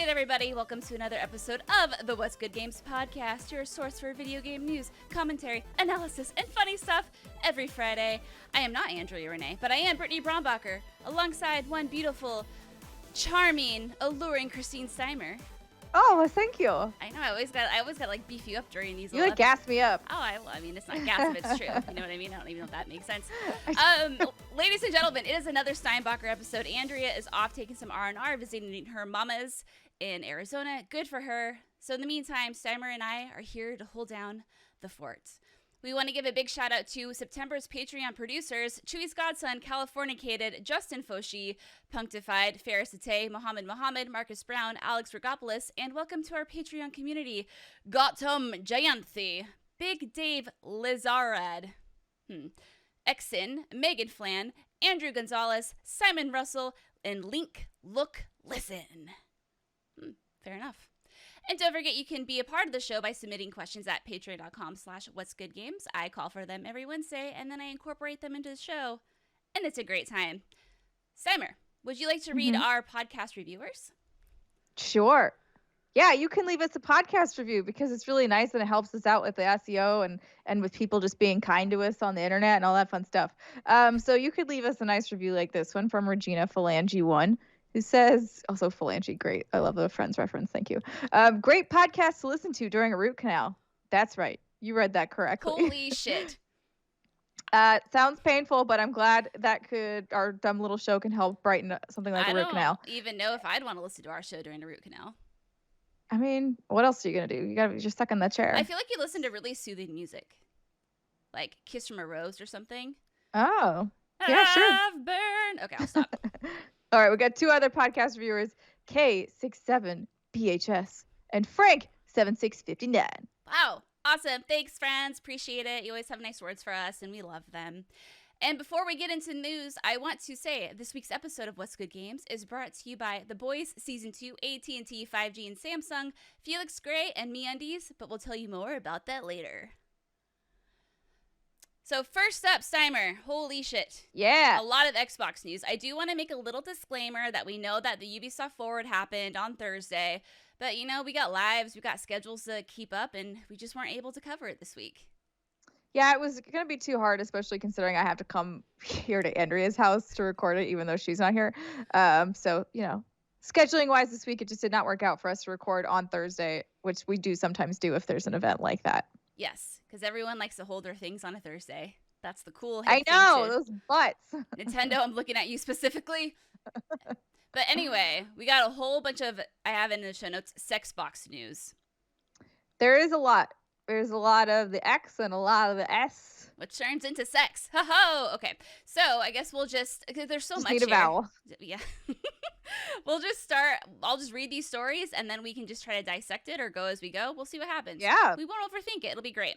right, everybody, welcome to another episode of the What's Good Games podcast, your source for video game news, commentary, analysis, and funny stuff every Friday. I am not Andrea Renee, but I am Brittany Brombacher, alongside one beautiful, charming, alluring Christine Steimer. Oh, well, thank you. I know, I always got like beef you up during these. You like gas me up. Oh, I mean, it's not gas if it's true. You know what I mean? I don't even know if that makes sense. Ladies and gentlemen, it is another Steinbacher episode. Andrea is off taking some R&R, visiting her mamas in Arizona. Good for her. So in the meantime, Steimer and I are here to hold down the fort. We want to give a big shout out to September's Patreon producers, Chewy's Godson, Califorunicated, Justin Foshee, Punkdefied, Faris Attieh, Mohammed Mohammed, Marcus Brown, Alex Rigopulos, and welcome to our Patreon community, Gautam Jayanthi, Big Dave Lizarad, Exon, Megan Flan, Andrew Gonzalez, Simon Russell, and Link Look Listen. Fair enough. And don't forget, you can be a part of the show by submitting questions at patreon.com/whatsgoodgames. I call for them every Wednesday, and then I incorporate them into the show, and it's a great time. Steimer, would you like to read our podcast reviewers? Sure. Yeah, you can leave us a podcast review because it's really nice and it helps us out with the SEO and with people just being kind to us on the internet and all that fun stuff. So you could leave us a nice review like this one from Regina Phalange1. Who says, also Phalange, great. I love the Friends reference. Thank you. Great podcast to listen to during a root canal. That's right. You read that correctly. Holy shit. Sounds painful, but I'm glad that our dumb little show can help brighten something like a root canal. I don't even know if I'd want to listen to our show during a root canal. I mean, what else are you going to do? You're stuck in that chair. I feel like you listen to really soothing music. Like Kiss from a Rose or something. Oh. Yeah, sure. I've burned. Okay, I'll stop. All right, we got two other podcast reviewers, K67BHS and Frank7659. Wow, awesome. Thanks, friends. Appreciate it. You always have nice words for us, and we love them. And before we get into news, I want to say this week's episode of What's Good Games is brought to you by The Boys Season 2, AT&T, 5G, and Samsung, Felix Gray, and MeUndies, but we'll tell you more about that later. So first up, Steimer, holy shit. Yeah. A lot of Xbox news. I do want to make a little disclaimer that we know that the Ubisoft Forward happened on Thursday, but we got lives, we got schedules to keep up, and we just weren't able to cover it this week. Yeah, it was going to be too hard, especially considering I have to come here to Andrea's house to record it, even though she's not here. So, scheduling wise this week, it just did not work out for us to record on Thursday, which we do sometimes do if there's an event like that. Yes, because everyone likes to hold their things on a Thursday. That's the cool I know, those butts. Nintendo, I'm looking at you specifically. But anyway, we got a whole bunch of, I have in the show notes, sex box news. There is a lot. There's a lot of the X and a lot of the S. Which turns into sex. Ho-ho! Okay, so I guess we'll just, because there's so much need a vowel. Yeah. We'll just start, I'll just read these stories, and then we can just try to dissect it or go as we go. We'll see what happens. Yeah. We won't overthink it. It'll be great.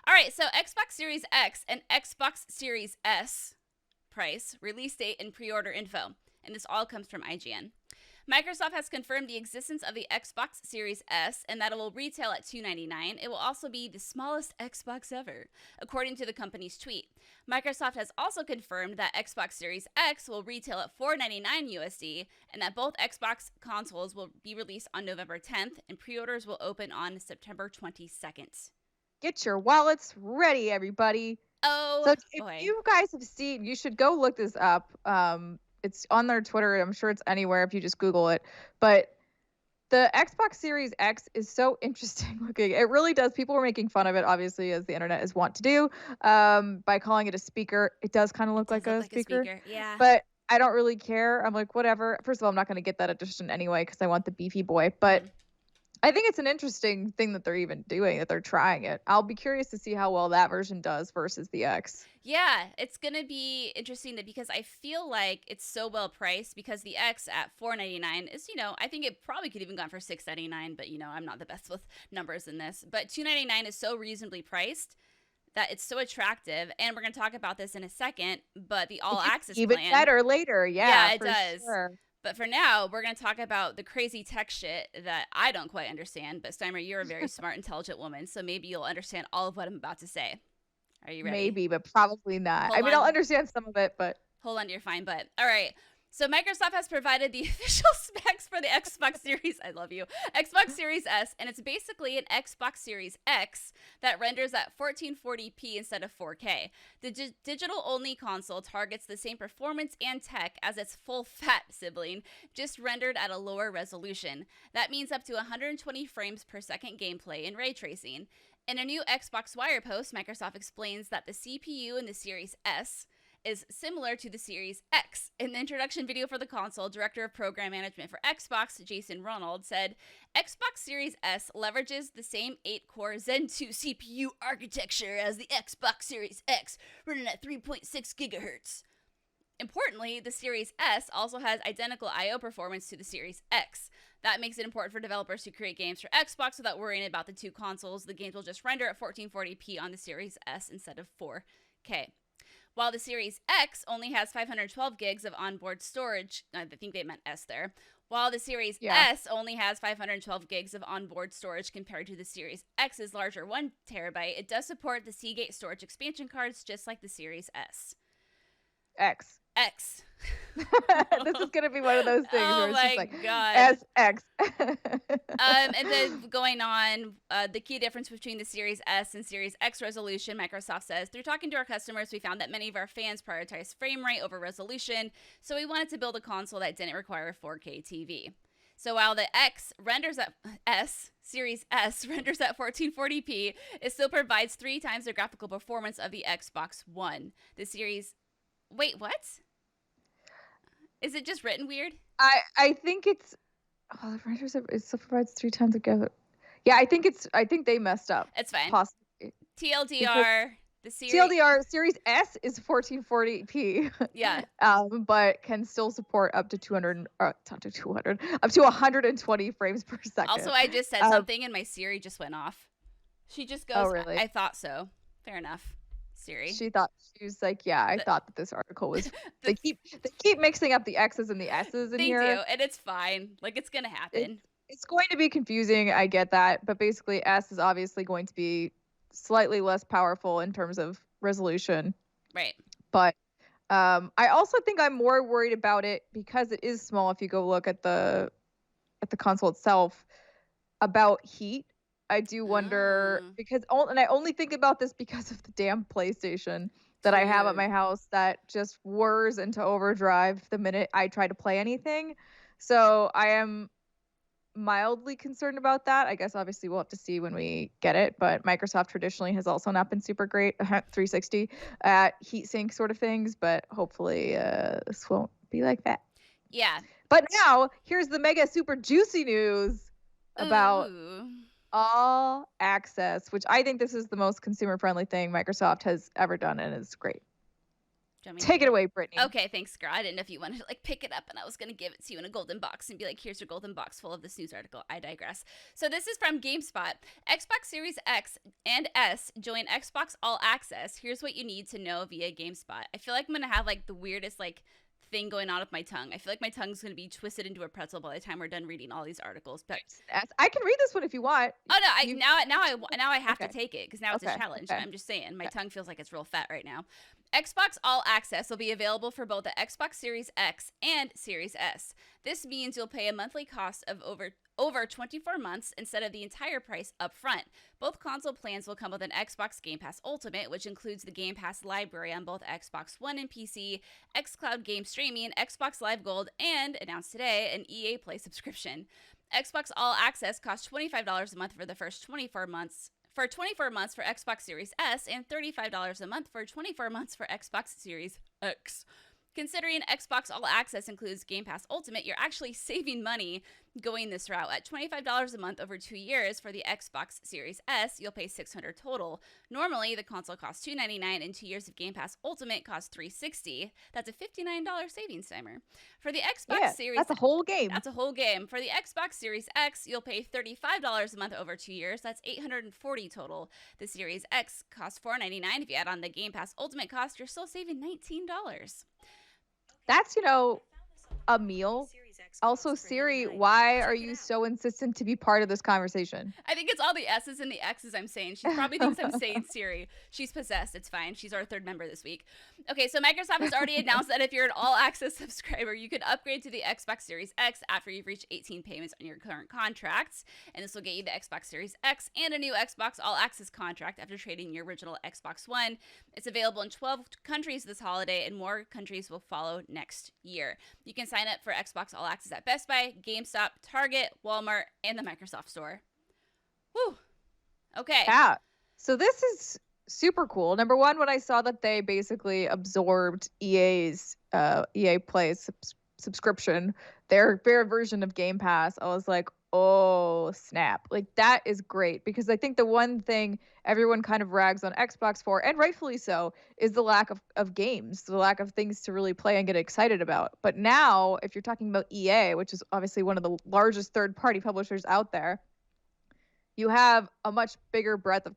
All right, so Xbox Series X and Xbox Series S price, release date, and pre-order info. And this all comes from IGN. Microsoft has confirmed the existence of the Xbox Series S and that it will retail at $299. It will also be the smallest Xbox ever, according to the company's tweet. Microsoft has also confirmed that Xbox Series X will retail at $499 USD and that both Xbox consoles will be released on November 10th and pre-orders will open on September 22nd. Get your wallets ready, everybody. Oh, so if you guys have seen, you should go look this up. It's on their Twitter. I'm sure it's anywhere if you just Google it. But the Xbox Series X is so interesting looking. It really does. People were making fun of it, obviously, as the internet is wont to do, by calling it a speaker. It does kind of look like a speaker. Yeah. But I don't really care. I'm like, whatever. First of all, I'm not going to get that edition anyway because I want the beefy boy. But I think it's an interesting thing that they're even doing, that they're trying it. I'll be curious to see how well that version does versus the X. Yeah, it's going to be interesting because I feel like it's so well priced because the X at $499 is, I think it probably could even gone for $699, but, I'm not the best with numbers in this. But $299 is so reasonably priced that it's so attractive. And we're going to talk about this in a second, but the all access plan. Even better later. Yeah, it does. Sure. But for now, we're going to talk about the crazy tech shit that I don't quite understand. But Steimer, you're a very smart, intelligent woman, so maybe you'll understand all of what I'm about to say. Are you ready? Maybe, but probably not. I'll understand some of it, but... Hold on to your fine butt. All right. So Microsoft has provided the official specs for the Xbox Series, I love you, Xbox Series S, and it's basically an Xbox Series X that renders at 1440p instead of 4K. The digital-only console targets the same performance and tech as its full-fat sibling, just rendered at a lower resolution. That means up to 120 frames per second gameplay and ray tracing. In a new Xbox Wire post, Microsoft explains that the CPU in the Series S is similar to the Series X. In the introduction video for the console, Director of Program Management for Xbox, Jason Ronald, said, Xbox Series S leverages the same 8-core Zen 2 CPU architecture as the Xbox Series X, running at 3.6 gigahertz. Importantly, the Series S also has identical I/O performance to the Series X. That makes it important for developers to create games for Xbox without worrying about the two consoles. The games will just render at 1440p on the Series S instead of 4K. While the Series X only has 512 gigs of onboard storage, I think they meant S there. While the Series S only has 512 gigs of onboard storage compared to the Series X's larger 1 terabyte, it does support the Seagate storage expansion cards just like the Series S. X. This is gonna be one of those things where it's just like God. SX. And then going on, the key difference between the Series S and Series X resolution, Microsoft says, through talking to our customers, we found that many of our fans prioritize frame rate over resolution, so we wanted to build a console that didn't require a 4K TV. So while the Series S renders at 1440p, it still provides 3 times the graphical performance of the Xbox One. The Series... Wait, what? Is it just written weird? I think it's it still provides 3 times together. Yeah, I think they messed up. It's fine. Possibly. TLDR, Series S is 1440p. Yeah. But can still support up to 120 frames per second. Also, I just said something and my Siri just went off. She just goes, oh, really? I thought so. Fair enough. Siri. She was like, yeah, I thought that this article was. They keep mixing up the X's and the S's in here. They do, and it's fine. Like, it's gonna happen. It's going to be confusing. I get that, but basically, S is obviously going to be slightly less powerful in terms of resolution. Right. But I also think I'm more worried about it because it is small. If you go look at the console itself, about heat. I do wonder and I only think about this because of the damn PlayStation that I have at my house that just whirs into overdrive the minute I try to play anything. So I am mildly concerned about that. I guess obviously we'll have to see when we get it, but Microsoft traditionally has also not been super great 360 at heatsink sort of things, but hopefully this won't be like that. Yeah. But now here's the mega super juicy news about All Access, which I think this is the most consumer-friendly thing Microsoft has ever done, and it's great. Take it away, Brittany. Okay, thanks, girl. I didn't know if you wanted to pick it up, and I was going to give it to you in a golden box and be like, here's your golden box full of this news article. I digress. So this is from GameSpot. Xbox Series X and S join Xbox All Access. Here's what you need to know via GameSpot. I feel like I'm going to have the weirdest thing going on with my tongue. I feel like my tongue's going to be twisted into a pretzel by the time we're done reading all these articles. But I can read this one if you want. Oh no! Now I have to take it because now it's a challenge. I'm just saying, my tongue feels like it's real fat right now. Xbox All Access will be available for both the Xbox Series X and Series S. This means you'll pay a monthly cost of over 24 months instead of the entire price up front. Both console plans will come with an Xbox Game Pass Ultimate, which includes the Game Pass library on both Xbox One and PC, xCloud game streaming, Xbox Live Gold, and, announced today, an EA Play subscription. Xbox All Access costs $25 a month for the first 24 months. For 24 months for Xbox Series S and $35 a month for 24 months for Xbox Series X. Considering Xbox All Access includes Game Pass Ultimate, you're actually saving money going this route. At $25 a month over 2 years for the Xbox Series S, you'll pay $600 total. Normally, the console costs $299 and 2 years of Game Pass Ultimate costs $360. That's a $59 savings timer. For the Xbox Series... that's a whole game. That's a whole game. For the Xbox Series X, you'll pay $35 a month over 2 years. That's $840 total. The Series X costs $499. If you add on the Game Pass Ultimate cost, you're still saving $19. That's, a meal Also, for Siri, $39. why Check are it you out. so insistent to be part of this conversation? I think it's all the S's and the X's I'm saying. She probably thinks I'm saying Siri. She's possessed. It's fine. She's our third member this week. Okay, so Microsoft has already announced that if you're an all-access subscriber, you can upgrade to the Xbox Series X after you've reached 18 payments on your current contracts. And this will get you the Xbox Series X and a new Xbox All-Access contract after trading your original Xbox One. It's available in 12 countries this holiday, and more countries will follow next year. You can sign up for Xbox All Access at Best Buy, GameStop, Target, Walmart, and the Microsoft Store. Whew. Okay. Yeah. So this is super cool. Number one, when I saw that they basically absorbed EA's EA Play subscription, their version of Game Pass, I was like, oh snap. Like that is great, because I think the one thing everyone kind of rags on Xbox for, and rightfully so, is the lack of games, the lack of things to really play and get excited about. But now, if you're talking about EA, which is obviously one of the largest third-party publishers out there, you have a much bigger breadth of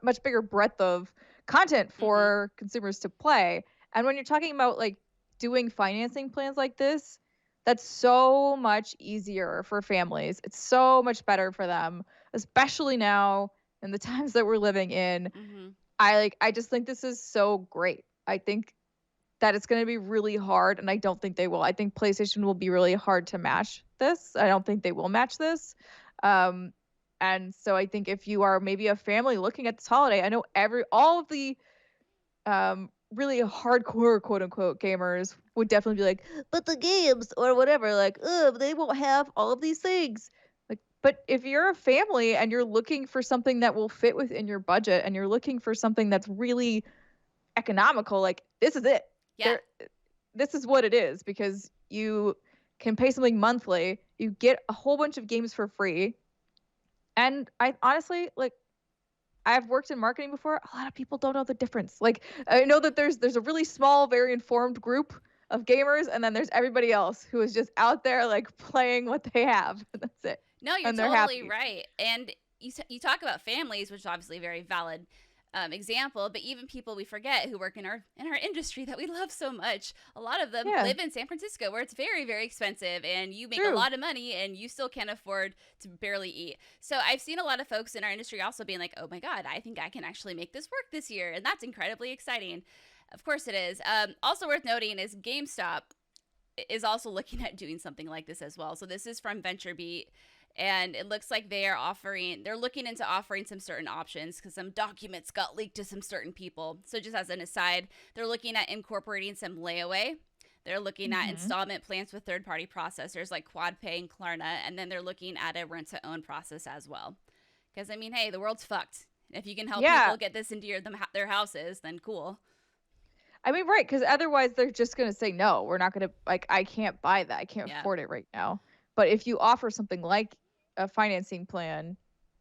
much bigger breadth of content for consumers to play. And when you're talking about like doing financing plans like this, that's so much easier for families. It's so much better for them, especially now in the times that we're living in. I just think this is so great. I think that it's going to be really hard, and I don't think they will. I think PlayStation will be really hard to match this. I don't think they will match this. And so I think if you are maybe a family looking at this holiday, I know all of the really hardcore quote unquote gamers would definitely be like, but the games or whatever, like, they won't have all of these things. Like, but if you're a family and you're looking for something that will fit within your budget, and you're looking for something that's really economical, like this is it. Yeah. This is what it is, because you can pay something monthly, you get a whole bunch of games for free. And I honestly, like, I've worked in marketing before. A lot of people don't know the difference. Like, I know that there's a really small, very informed group of gamers, and then there's everybody else who is just out there like playing what they have. That's it. No, you're totally right. And you talk about families, which is obviously a very valid example, but even people we forget who work in our industry that we love so much, a lot of them live in San Francisco, where it's very, very expensive, and you make a lot of money and you still can't afford to barely eat. So I've seen a lot of folks in our industry also being like, oh my god, I think I can actually make this work this year, and that's incredibly exciting. Of course it is. Also worth noting is GameStop is also looking at doing something like this as well. So this is from VentureBeat. And it looks like they're looking into offering some certain options, because some documents got leaked to some certain people. So just as an aside, they're looking at incorporating some layaway. They're looking at installment plans with third-party processors like QuadPay and Klarna. And then they're looking at a rent-to-own process as well. Because, I mean, hey, the world's fucked. If you can help people get this into their houses, then cool. I mean, right, because otherwise they're just going to say, no, we're not going to, like, I can't buy that. I can't afford it right now. But if you offer something like a financing plan,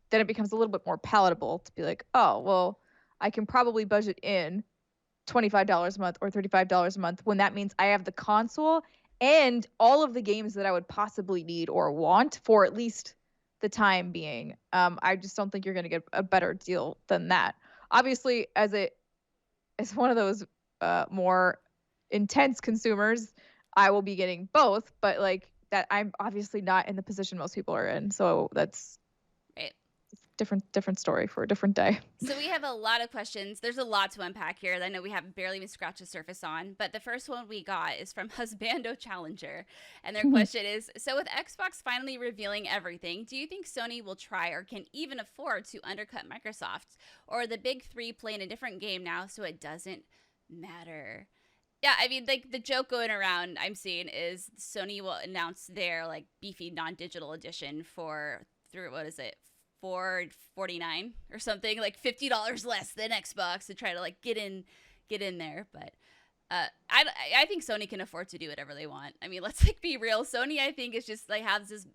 then it becomes a little bit more palatable to be like, oh, well, I can probably budget in $25 a month or $35 a month, when that means I have the console and all of the games that I would possibly need or want for at least the time being. I just don't think you're going to get a better deal than that. Obviously, as one of those more intense consumers, I will be getting both, but like, that I'm obviously not in the position most people are in. So that's right. Different story for a different day. So we have a lot of questions. There's a lot to unpack here that I know we haven't barely even scratched the surface on. But the first one we got is from Husbando Challenger. And their question is, so with Xbox finally revealing everything, do you think Sony will try or can even afford to undercut Microsoft? Or are the big three playing a different game now, so it doesn't matter? Yeah, I mean, like, the joke going around I'm seeing is Sony will announce their, like, beefy non-digital edition what is it, $449 or something, like $50 less than Xbox, to try to, like, get in there. But I think Sony can afford to do whatever they want. I mean, let's, like, be real. Sony, I think, is just, like, has this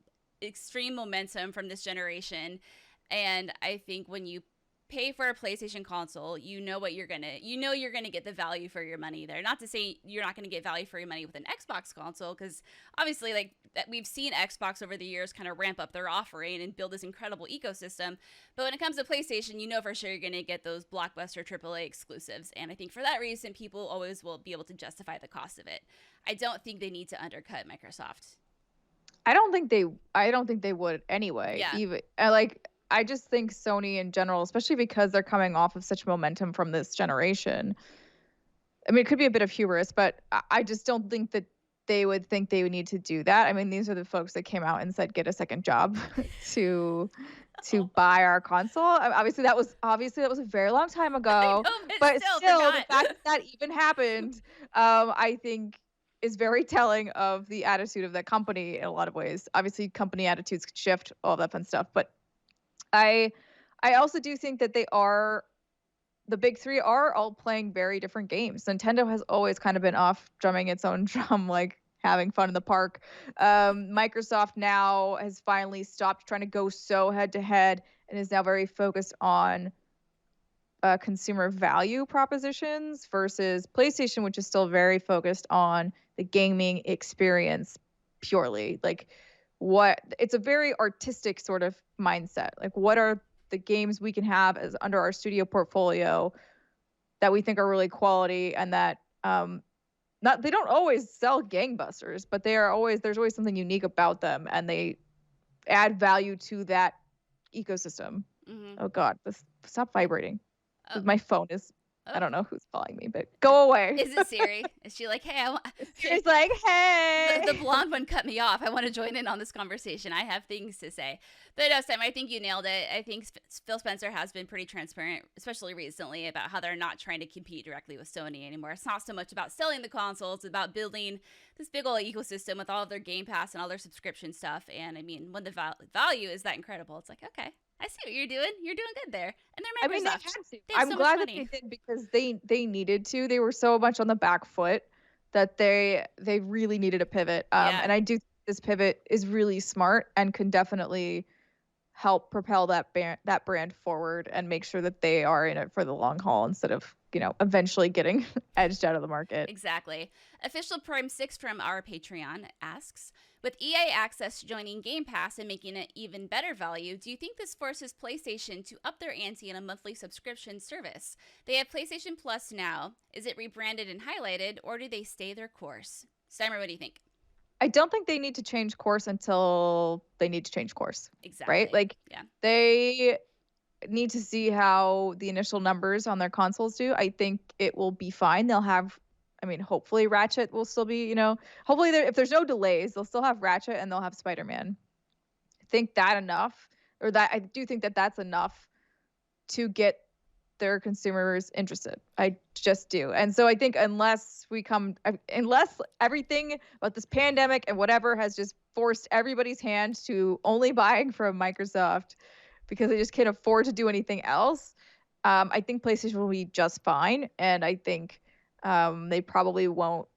extreme momentum from this generation. And I think when you pay for a PlayStation console, you know you're gonna get the value for your money there. Not to say you're not gonna get value for your money with an Xbox console, because obviously, like, we've seen Xbox over the years kind of ramp up their offering and build this incredible ecosystem. But when it comes to PlayStation, you know for sure you're gonna get those blockbuster AAA exclusives, and I think for that reason, people always will be able to justify the cost of it. I don't think they need to undercut Microsoft. I don't think they would anyway. Yeah. Even I just think Sony in general, especially because they're coming off of such momentum from this generation. I mean, it could be a bit of hubris, but I just don't think that they would need to do that. I mean, these are the folks that came out and said get a second job to buy our console. Obviously, that was a very long time ago. I know, but still, the forgot. fact that even happened, I think, is very telling of the attitude of that company in a lot of ways. Obviously, company attitudes could shift, all that fun stuff. But I also do think that the big three are all playing very different games. Nintendo has always kind of been off drumming its own drum, like having fun in the park. Microsoft now has finally stopped trying to go so head to head and is now very focused on consumer value propositions versus PlayStation, which is still very focused on the gaming experience purely. Like, it's a very artistic sort of mindset. Like, what are the games we can have as under our studio portfolio that we think are really quality and that they don't always sell gangbusters, but there's always something unique about them and they add value to that ecosystem. Mm-hmm. Oh God, stop vibrating. Oh. My phone is. Oh. I don't know who's calling me, but go away. Is it Siri? Is she like, hey, Siri's like, hey. The blonde one cut me off. I want to join in on this conversation. I have things to say. But no, Sam, I think you nailed it. I think Phil Spencer has been pretty transparent, especially recently, about how they're not trying to compete directly with Sony anymore. It's not so much about selling the consoles, it's about building this big old ecosystem with all of their Game Pass and all their subscription stuff. And I mean, when the value is that incredible, it's like, okay, I see what you're doing. You're doing good there. And they're Microsoft. I mean, they had to. I'm glad that they did because they needed to. They were so much on the back foot that they really needed a pivot. And I do think this pivot is really smart and can definitely help propel that brand forward and make sure that they are in it for the long haul instead of, eventually getting edged out of the market. Exactly. Official Prime 6 from our Patreon asks, with EA Access joining Game Pass and making it even better value, do you think this forces PlayStation to up their ante in a monthly subscription service? They have PlayStation Plus now. Is it rebranded and highlighted, or do they stay their course? Steimer, what do you think? I don't think they need to change course until they need to change course. Exactly. Right? Like, they need to see how the initial numbers on their consoles do. I think it will be fine. They'll have, hopefully Ratchet will still be, hopefully if there's no delays, they'll still have Ratchet and they'll have Spider-Man. I think I do think that that's enough to get their consumers interested. I just do. And so I think unless everything about this pandemic and whatever has just forced everybody's hand to only buying from Microsoft because they just can't afford to do anything else, I think PlayStation will be just fine. And I think they probably won't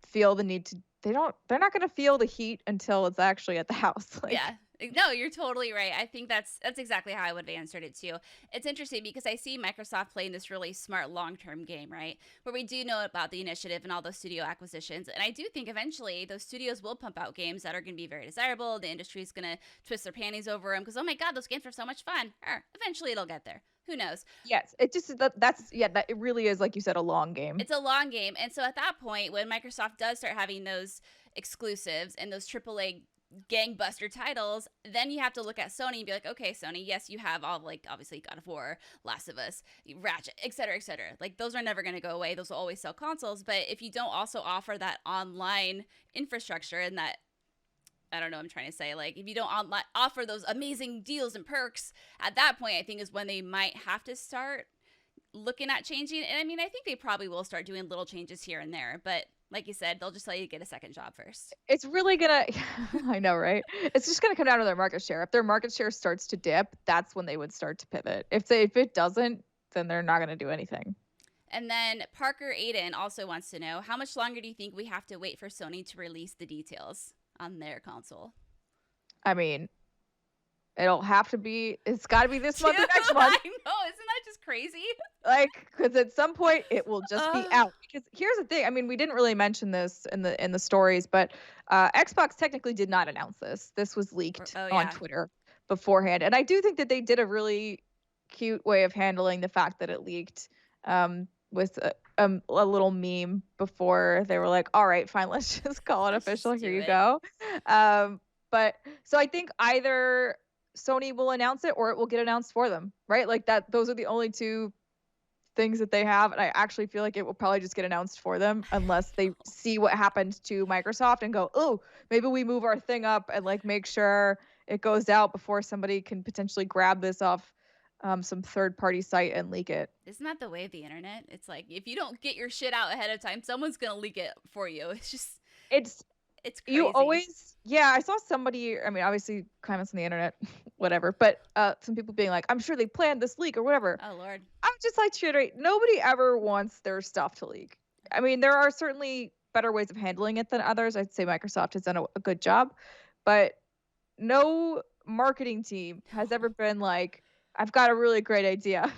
feel the need to. They're not going to feel the heat until it's actually at the house. Yeah. No, you're totally right. I think that's exactly how I would have answered it too. It's interesting because I see Microsoft playing this really smart long-term game, right? Where we do know about the initiative and all those studio acquisitions. And I do think eventually those studios will pump out games that are going to be very desirable. The industry is going to twist their panties over them because, oh my God, those games are so much fun. Eventually it'll get there. Who knows? Yes, it just it really is, like you said, a long game. It's a long game. And so at that point, when Microsoft does start having those exclusives and those AAA gangbuster titles, then you have to look at Sony and be like, okay, Sony, yes, you have all, like, obviously God of War, Last of Us, Ratchet, etc., etc. Like, those are never going to go away. Those will always sell consoles. But if you don't also offer that online infrastructure and that, I don't know what I'm trying to say, like, if you don't offer those amazing deals and perks, at that point, I think is when they might have to start looking at changing. And I think they probably will start doing little changes here and there, but like you said, they'll just let you get a second job first. It's really gonna, I know, right? It's just gonna come down to their market share. If their market share starts to dip, that's when they would start to pivot. If it doesn't, then they're not gonna do anything. And then Parker Aiden also wants to know, how much longer do you think we have to wait for Sony to release the details on their console? It's got to be this month or next month. I know, isn't that just crazy? Like, because at some point it will just be out. Because here's the thing, we didn't really mention this in the stories, but Xbox technically did not announce this. This was leaked on Twitter beforehand, and I do think that they did a really cute way of handling the fact that it leaked with a little meme before they were like, all right, fine, let's just call it official. Here you go. But so I think either Sony will announce it or it will get announced for them, right? Like that. Those are the only two things that they have, and I actually feel like it will probably just get announced for them unless they see what happened to Microsoft and go, oh, maybe we move our thing up and like make sure it goes out before somebody can potentially grab this off some third-party site and leak it. Isn't that the way of the internet? It's like if you don't get your shit out ahead of time, someone's gonna leak it for you. It's just it's crazy. You always, yeah, I saw somebody, I mean, obviously comments on the internet, whatever, but some people being like, I'm sure they planned this leak or whatever. Oh, Lord. I would just like to reiterate, nobody ever wants their stuff to leak. I mean, there are certainly better ways of handling it than others. I'd say Microsoft has done a good job, but no marketing team has ever been like, I've got a really great idea.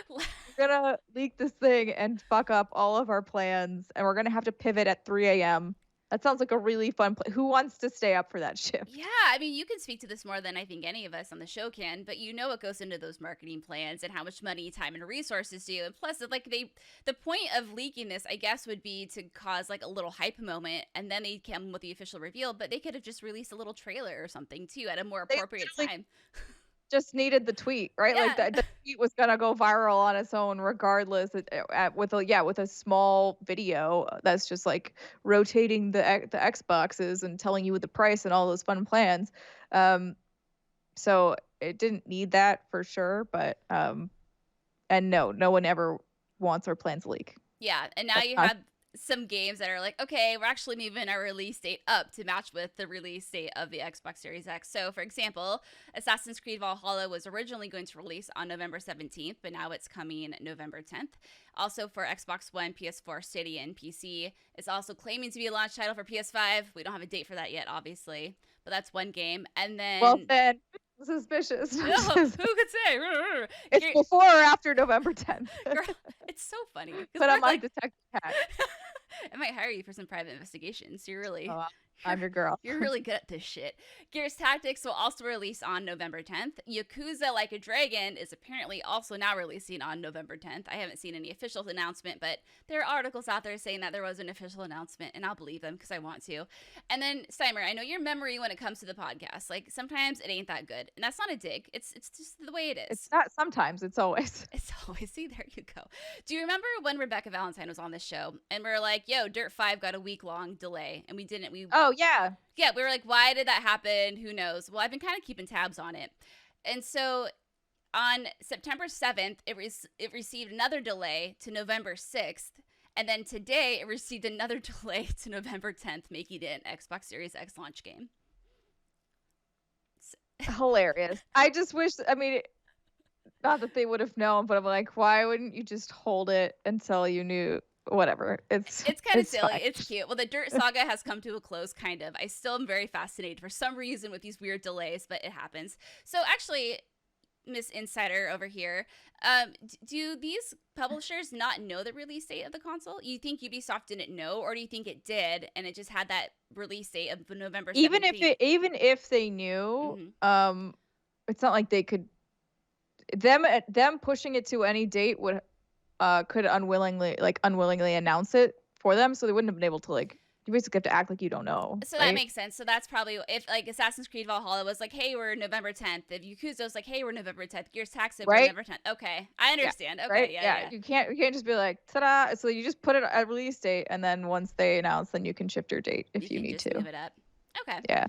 We're going to leak this thing and fuck up all of our plans, and we're going to have to pivot at 3 a.m. That sounds like a really fun play. Who wants to stay up for that shift? Yeah, I mean, you can speak to this more than I think any of us on the show can, but you know what goes into those marketing plans and how much money, time, and resources do. And plus, like the point of leaking this, I guess, would be to cause like a little hype moment, and then they come with the official reveal. But they could have just released a little trailer or something too at a more appropriate time. Just needed the tweet, right? Yeah. Like the tweet was gonna go viral on its own, regardless. With a small video that's just like rotating the Xboxes and telling you the price and all those fun plans. So it didn't need that for sure, but and no one ever wants our plans to leak. Yeah, and now you have some games that are like, okay, we're actually moving our release date up to match with the release date of the Xbox Series X. So, for example, Assassin's Creed Valhalla was originally going to release on November 17th, but now it's coming November 10th. Also, for Xbox One, PS4, Stadia, and PC, it's also claiming to be a launch title for PS5. We don't have a date for that yet, obviously, but that's one game. And then... Well, then... suspicious. No, who could say? It's before or after November 10th. Girl, it's so funny. But I'm like Detective Cat. I might hire you for some private investigations. You're really... I'm your girl. You're really good at this shit. Gears Tactics will also release on November 10th. Yakuza Like a Dragon is apparently also now releasing on November 10th. I haven't seen any official announcement, but there are articles out there saying that there was an official announcement, and I'll believe them because I want to. And then, Steimer, I know your memory when it comes to the podcast. Like, sometimes it ain't that good. And that's not a dig. It's just the way it is. It's not sometimes. It's always. It's always. See, there you go. Do you remember when Rebecca Valentine was on this show? And we were like, yo, Dirt 5 got a week-long delay. And we didn't. Oh, yeah. Yeah, we were like, why did that happen? Who knows? Well, I've been kind of keeping tabs on it. And so on September 7th, it received another delay to November 6th. And then today, it received another delay to November 10th, making it an Xbox Series X launch game. Hilarious. I just wish, I mean, not that they would have known, but I'm like, why wouldn't you just hold it until you knew? Whatever. It's kind of silly. Fine. It's cute. Well, the Dirt saga has come to a close, kind of. I still am very fascinated for some reason with these weird delays, but it happens. So actually, Miss Insider over here, do these publishers not know the release date of the console? You think Ubisoft didn't know, or do you think it did and it just had that release date of November 17th? Even if they knew, it's not like they could. Them pushing it to any date would. Could unwillingly announce it for them, so they wouldn't have been able to you basically have to act like you don't know. So right? That makes sense. So that's probably if like Assassin's Creed Valhalla was like, hey, we're November 10th. If Yakuza was like, hey, we're November 10th. Gears Tactics we're November 10th. Okay, I understand. Yeah, okay, right? yeah. You can't just be like, ta-da. So you just put it at release date, and then once they announce, then you can shift your date if you need to. Move it up. Okay. Yeah.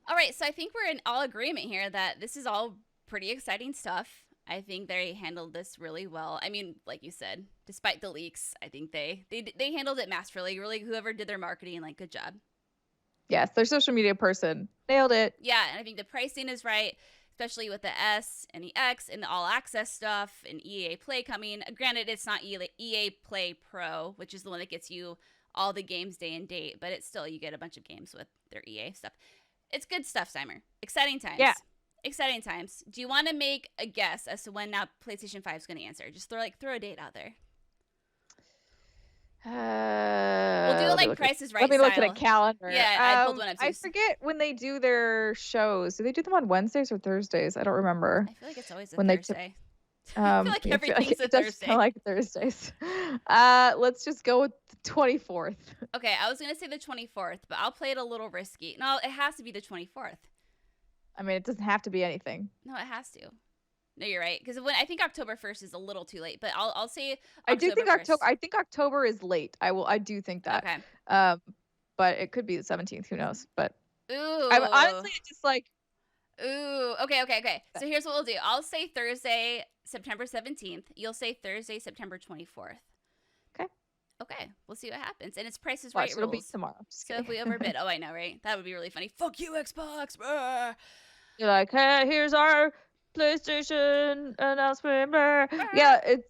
All right. So I think we're in all agreement here that this is all pretty exciting stuff. I think they handled this really well. I mean, like you said, despite the leaks, I think they handled it masterfully. Really, whoever did their marketing, good job. Yes, their social media person nailed it. Yeah, and I think the pricing is right, especially with the S and the X and the All Access stuff and EA Play coming. Granted, it's not EA Play Pro, which is the one that gets you all the games day and date, but it's still, you get a bunch of games with their EA stuff. It's good stuff, Steimer. Exciting times. Yeah. Exciting times. Do you want to make a guess as to when now PlayStation 5 is going to answer? Just throw a date out there. We'll do it Price is Right Let me look style. at a calendar. Yeah, I pulled one up too. I forget when they do their shows. Do they do them on Wednesdays or Thursdays? I don't remember. I feel like it's always a Thursday. I feel like everything's a it does Thursday. feel like Thursdays. Let's just go with the 24th. Okay, I was gonna say the 24th, but I'll play it a little risky. No, it has to be the 24th. I mean, it doesn't have to be anything. No, it has to. No, you're right. Because I think October 1st is a little too late, but I'll say I do think 1st. October. I think October is late. I do think that. Okay. But it could be the 17th. Who knows? But Ooh. honestly, it's just like. Ooh. Okay. So here's what we'll do. I'll say Thursday, September 17th. You'll say Thursday, September 24th. Okay, we'll see what happens. And it's Price is Right It'll rules. be tomorrow. So if we overbid, oh, I know, right? That would be really funny. Fuck you, Xbox. Brr. You're like, hey, here's our PlayStation announcement. Yeah, it's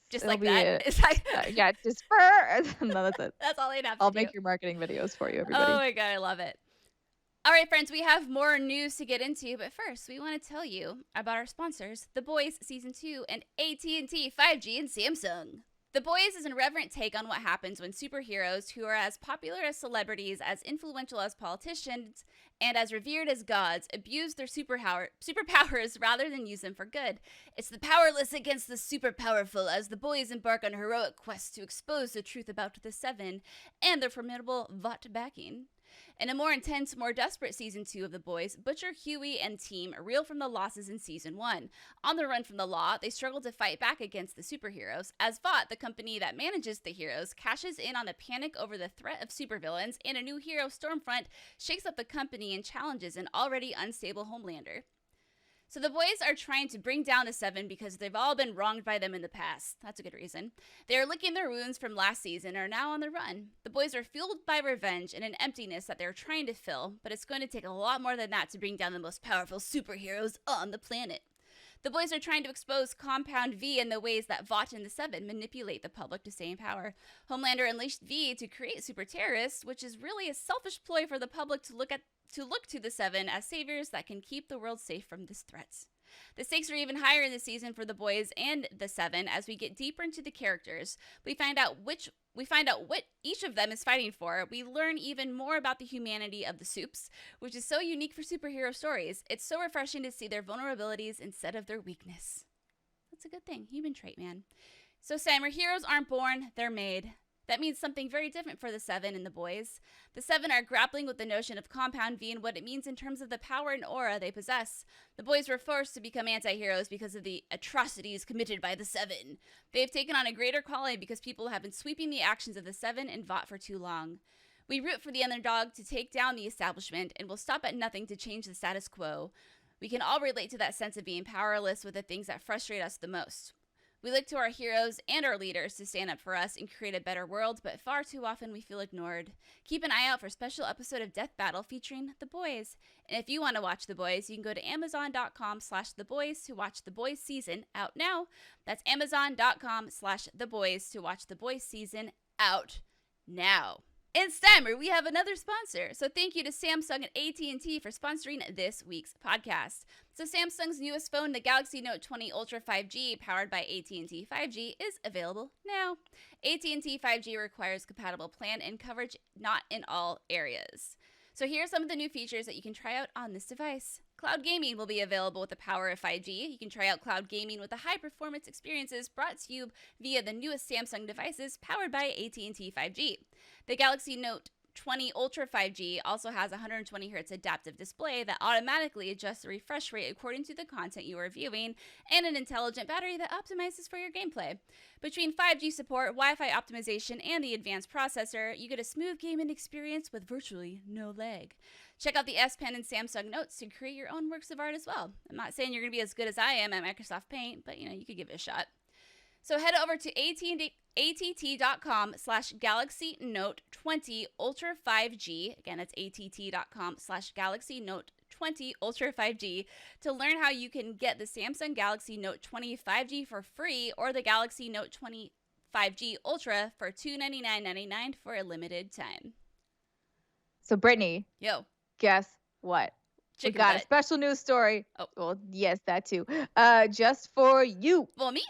just like that. It's like yeah, just no, that's it. That's all I'd have to I'll do. make your marketing videos for you, everybody. Oh my god, I love it. All right, friends, we have more news to get into, but first, we want to tell you about our sponsors, The Boys Season 2 and AT&T 5G and Samsung. The Boys is an irreverent take on what happens when superheroes who are as popular as celebrities, as influential as politicians, and as revered as gods abuse their superpowers rather than use them for good. It's the powerless against the super powerful as the boys embark on a heroic quest to expose the truth about the Seven and their formidable Vought backing. In a more intense, more desperate Season 2 of The Boys, Butcher, Huey, and team reel from the losses in Season 1. On the run from the law, they struggle to fight back against the superheroes, as Vought, the company that manages the heroes, cashes in on the panic over the threat of supervillains, and a new hero, Stormfront, shakes up the company and challenges an already unstable Homelander. So the boys are trying to bring down the Seven because they've all been wronged by them in the past. That's a good reason. They are licking their wounds from last season and are now on the run. The boys are fueled by revenge and an emptiness that they're trying to fill, but it's going to take a lot more than that to bring down the most powerful superheroes on the planet. The boys are trying to expose Compound V and the ways that Vought and the Seven manipulate the public to stay in power. Homelander unleashed V to create super terrorists, which is really a selfish ploy for the public to look to the Seven as saviors that can keep the world safe from these threats. The stakes are even higher this season for the boys and the Seven as we get deeper into the characters. We find out what each of them is fighting for. We learn even more about the humanity of the Supes, which is so unique for superhero stories. It's so refreshing to see their vulnerabilities instead of their weakness. That's a good thing. Human trait, man. So, Steimer, heroes aren't born, they're made. That means something very different for the Seven and the boys. The Seven are grappling with the notion of Compound V and what it means in terms of the power and aura they possess. The boys were forced to become anti-heroes because of the atrocities committed by the Seven. They've taken on a greater calling because people have been sweeping the actions of the Seven and Vought for too long. We root for the underdog to take down the establishment and will stop at nothing to change the status quo. We can all relate to that sense of being powerless with the things that frustrate us the most. We look to our heroes and our leaders to stand up for us and create a better world, but far too often we feel ignored. Keep an eye out for a special episode of Death Battle featuring The Boys. And if you want to watch The Boys, you can go to amazon.com/theboys to watch The Boys season out now. That's amazon.com/theboys to watch The Boys season out now. And Steimer, we have another sponsor. So thank you to Samsung and AT&T for sponsoring this week's podcast. So Samsung's newest phone, the Galaxy Note 20 Ultra 5G, powered by AT&T 5G, is available now. AT&T 5G requires compatible plan and coverage not in all areas. So here are some of the new features that you can try out on this device. Cloud gaming will be available with the power of 5G. You can try out cloud gaming with the high-performance experiences brought to you via the newest Samsung devices powered by AT&T 5G. The Galaxy Note 20 Ultra 5G also has a 120Hz adaptive display that automatically adjusts the refresh rate according to the content you are viewing, and an intelligent battery that optimizes for your gameplay. Between 5G support, Wi-Fi optimization, and the advanced processor, you get a smooth gaming experience with virtually no lag. Check out the S Pen and Samsung Notes to create your own works of art as well. I'm not saying you're going to be as good as I am at Microsoft Paint, but you could give it a shot. So head over to att.com/Galaxy Note 20 Ultra 5G. Again, that's att.com/Galaxy Note 20 Ultra 5G to learn how you can get the Samsung Galaxy Note 20 5G for free or the Galaxy Note 20 5G Ultra for $299.99 for a limited time. So Brittany, guess what? Chicken we got butt. A special news story. Oh. Well, yes, that too. Just for you. For me?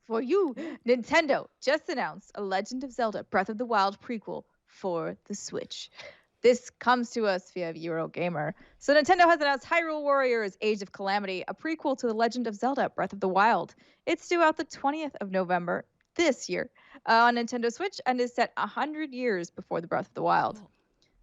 For you. Nintendo just announced a Legend of Zelda Breath of the Wild prequel for the Switch. This comes to us via Eurogamer. So Nintendo has announced Hyrule Warriors Age of Calamity, a prequel to The Legend of Zelda Breath of the Wild. It's due out the 20th of November this year on Nintendo Switch and is set 100 years before the Breath of the Wild. Oh.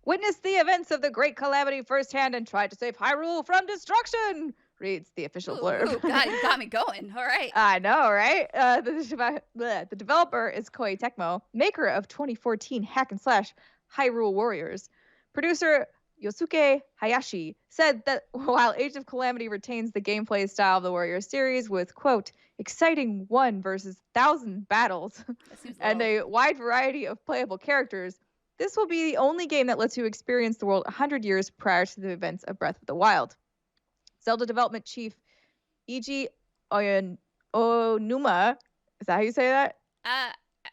Witness the events of the Great Calamity firsthand and try to save Hyrule from destruction, reads the official blurb. Ooh, God, you got me going. All right. I know, right? The developer is Koei Tecmo, maker of 2014 hack and slash Hyrule Warriors. Producer Yosuke Hayashi said that while Age of Calamity retains the gameplay style of the Warriors series with, quote, exciting 1 versus 1,000 battles and a wide variety of playable characters, this will be the only game that lets you experience the world 100 years prior to the events of Breath of the Wild. Zelda development chief Eiji Aonuma, is that how you say that?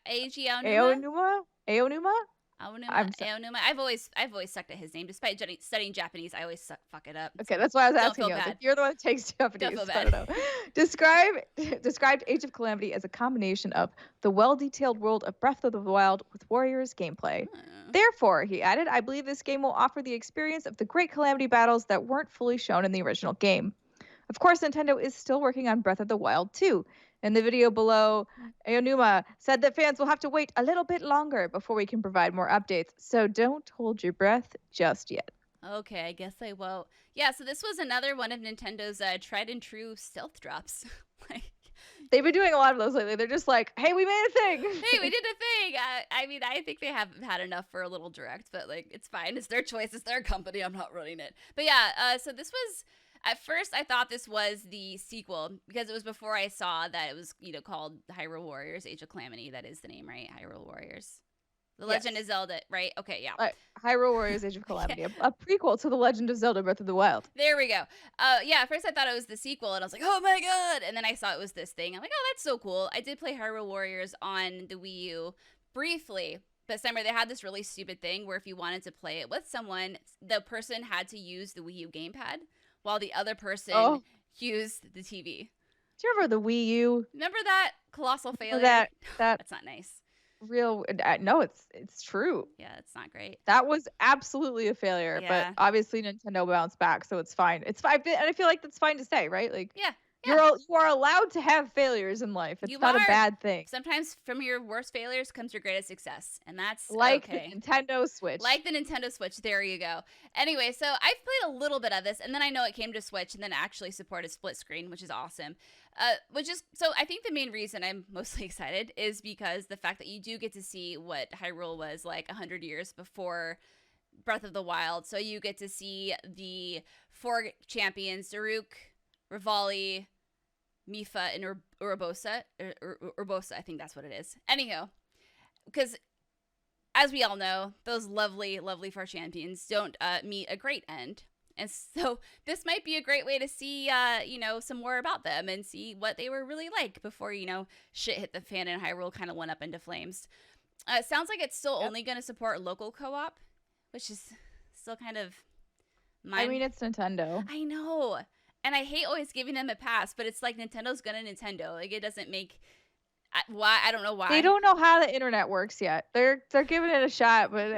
Eiji Aonuma? Aonuma? Aonuma. I've always sucked at his name. Despite studying Japanese, I always fuck it up. Okay, that's why I was asking you. Bad. You're the one that takes Japanese. Don't feel bad. I don't know. Described Age of Calamity as a combination of the well-detailed world of Breath of the Wild with Warriors gameplay. Therefore, he added, I believe this game will offer the experience of the Great Calamity battles that weren't fully shown in the original game. Of course, Nintendo is still working on Breath of the Wild 2. In the video below, Aonuma said that fans will have to wait a little bit longer before we can provide more updates, so don't hold your breath just yet. Okay, I guess I won't. Yeah, so this was another one of Nintendo's tried and true stealth drops. They've been doing a lot of those lately. They're just like, hey, we made a thing. Hey, we did a thing. I mean, I think they have had enough for a little direct, but like, it's fine. It's their choice. It's their company. I'm not running it. But yeah, so this was... At first, I thought this was the sequel because it was before I saw that it was, called Hyrule Warriors: Age of Calamity. That is the name, right? Hyrule Warriors. The Legend of Zelda, right? Okay, yeah. Hyrule Warriors: Age of Calamity, a prequel to The Legend of Zelda: Breath of the Wild. There we go. Yeah, at first I thought it was the sequel, and I was like, oh my god! And then I saw it was this thing. I'm like, oh, that's so cool. I did play Hyrule Warriors on the Wii U briefly. But Steimer, they had this really stupid thing where if you wanted to play it with someone, the person had to use the Wii U gamepad while the other person used the TV. Do you remember the Wii U? Remember that colossal failure? That's not nice. No, it's true. Yeah, it's not great. That was absolutely a failure, but obviously Nintendo bounced back, so it's fine. It's fine, and I feel like that's fine to say, right? Like, yeah. You are allowed to have failures in life. It's not a bad thing. Sometimes from your worst failures comes your greatest success, and that's like okay. The Nintendo Switch. Like the Nintendo Switch. There you go. Anyway, so I've played a little bit of this, and then I know it came to Switch, and then it actually supported split screen, which is awesome. So I think the main reason I'm mostly excited is because the fact that you do get to see what Hyrule was like 100 years before Breath of the Wild. So you get to see the 4 champions, Daruk, Rivali, Mipha, and Urbosa. Urbosa, I think that's what it is. Anyhow, because as we all know, those lovely, lovely 4 champions don't meet a great end. And so this might be a great way to see, some more about them and see what they were really like before, shit hit the fan and Hyrule kind of went up into flames. It sounds like it's still only going to support local co-op, which is still kind of... I mean, it's Nintendo. I know. And I hate always giving them a pass, but it's like Nintendo's gonna Nintendo. Like, it doesn't make... Why? I don't know why. They don't know how the internet works yet. They're giving it a shot, but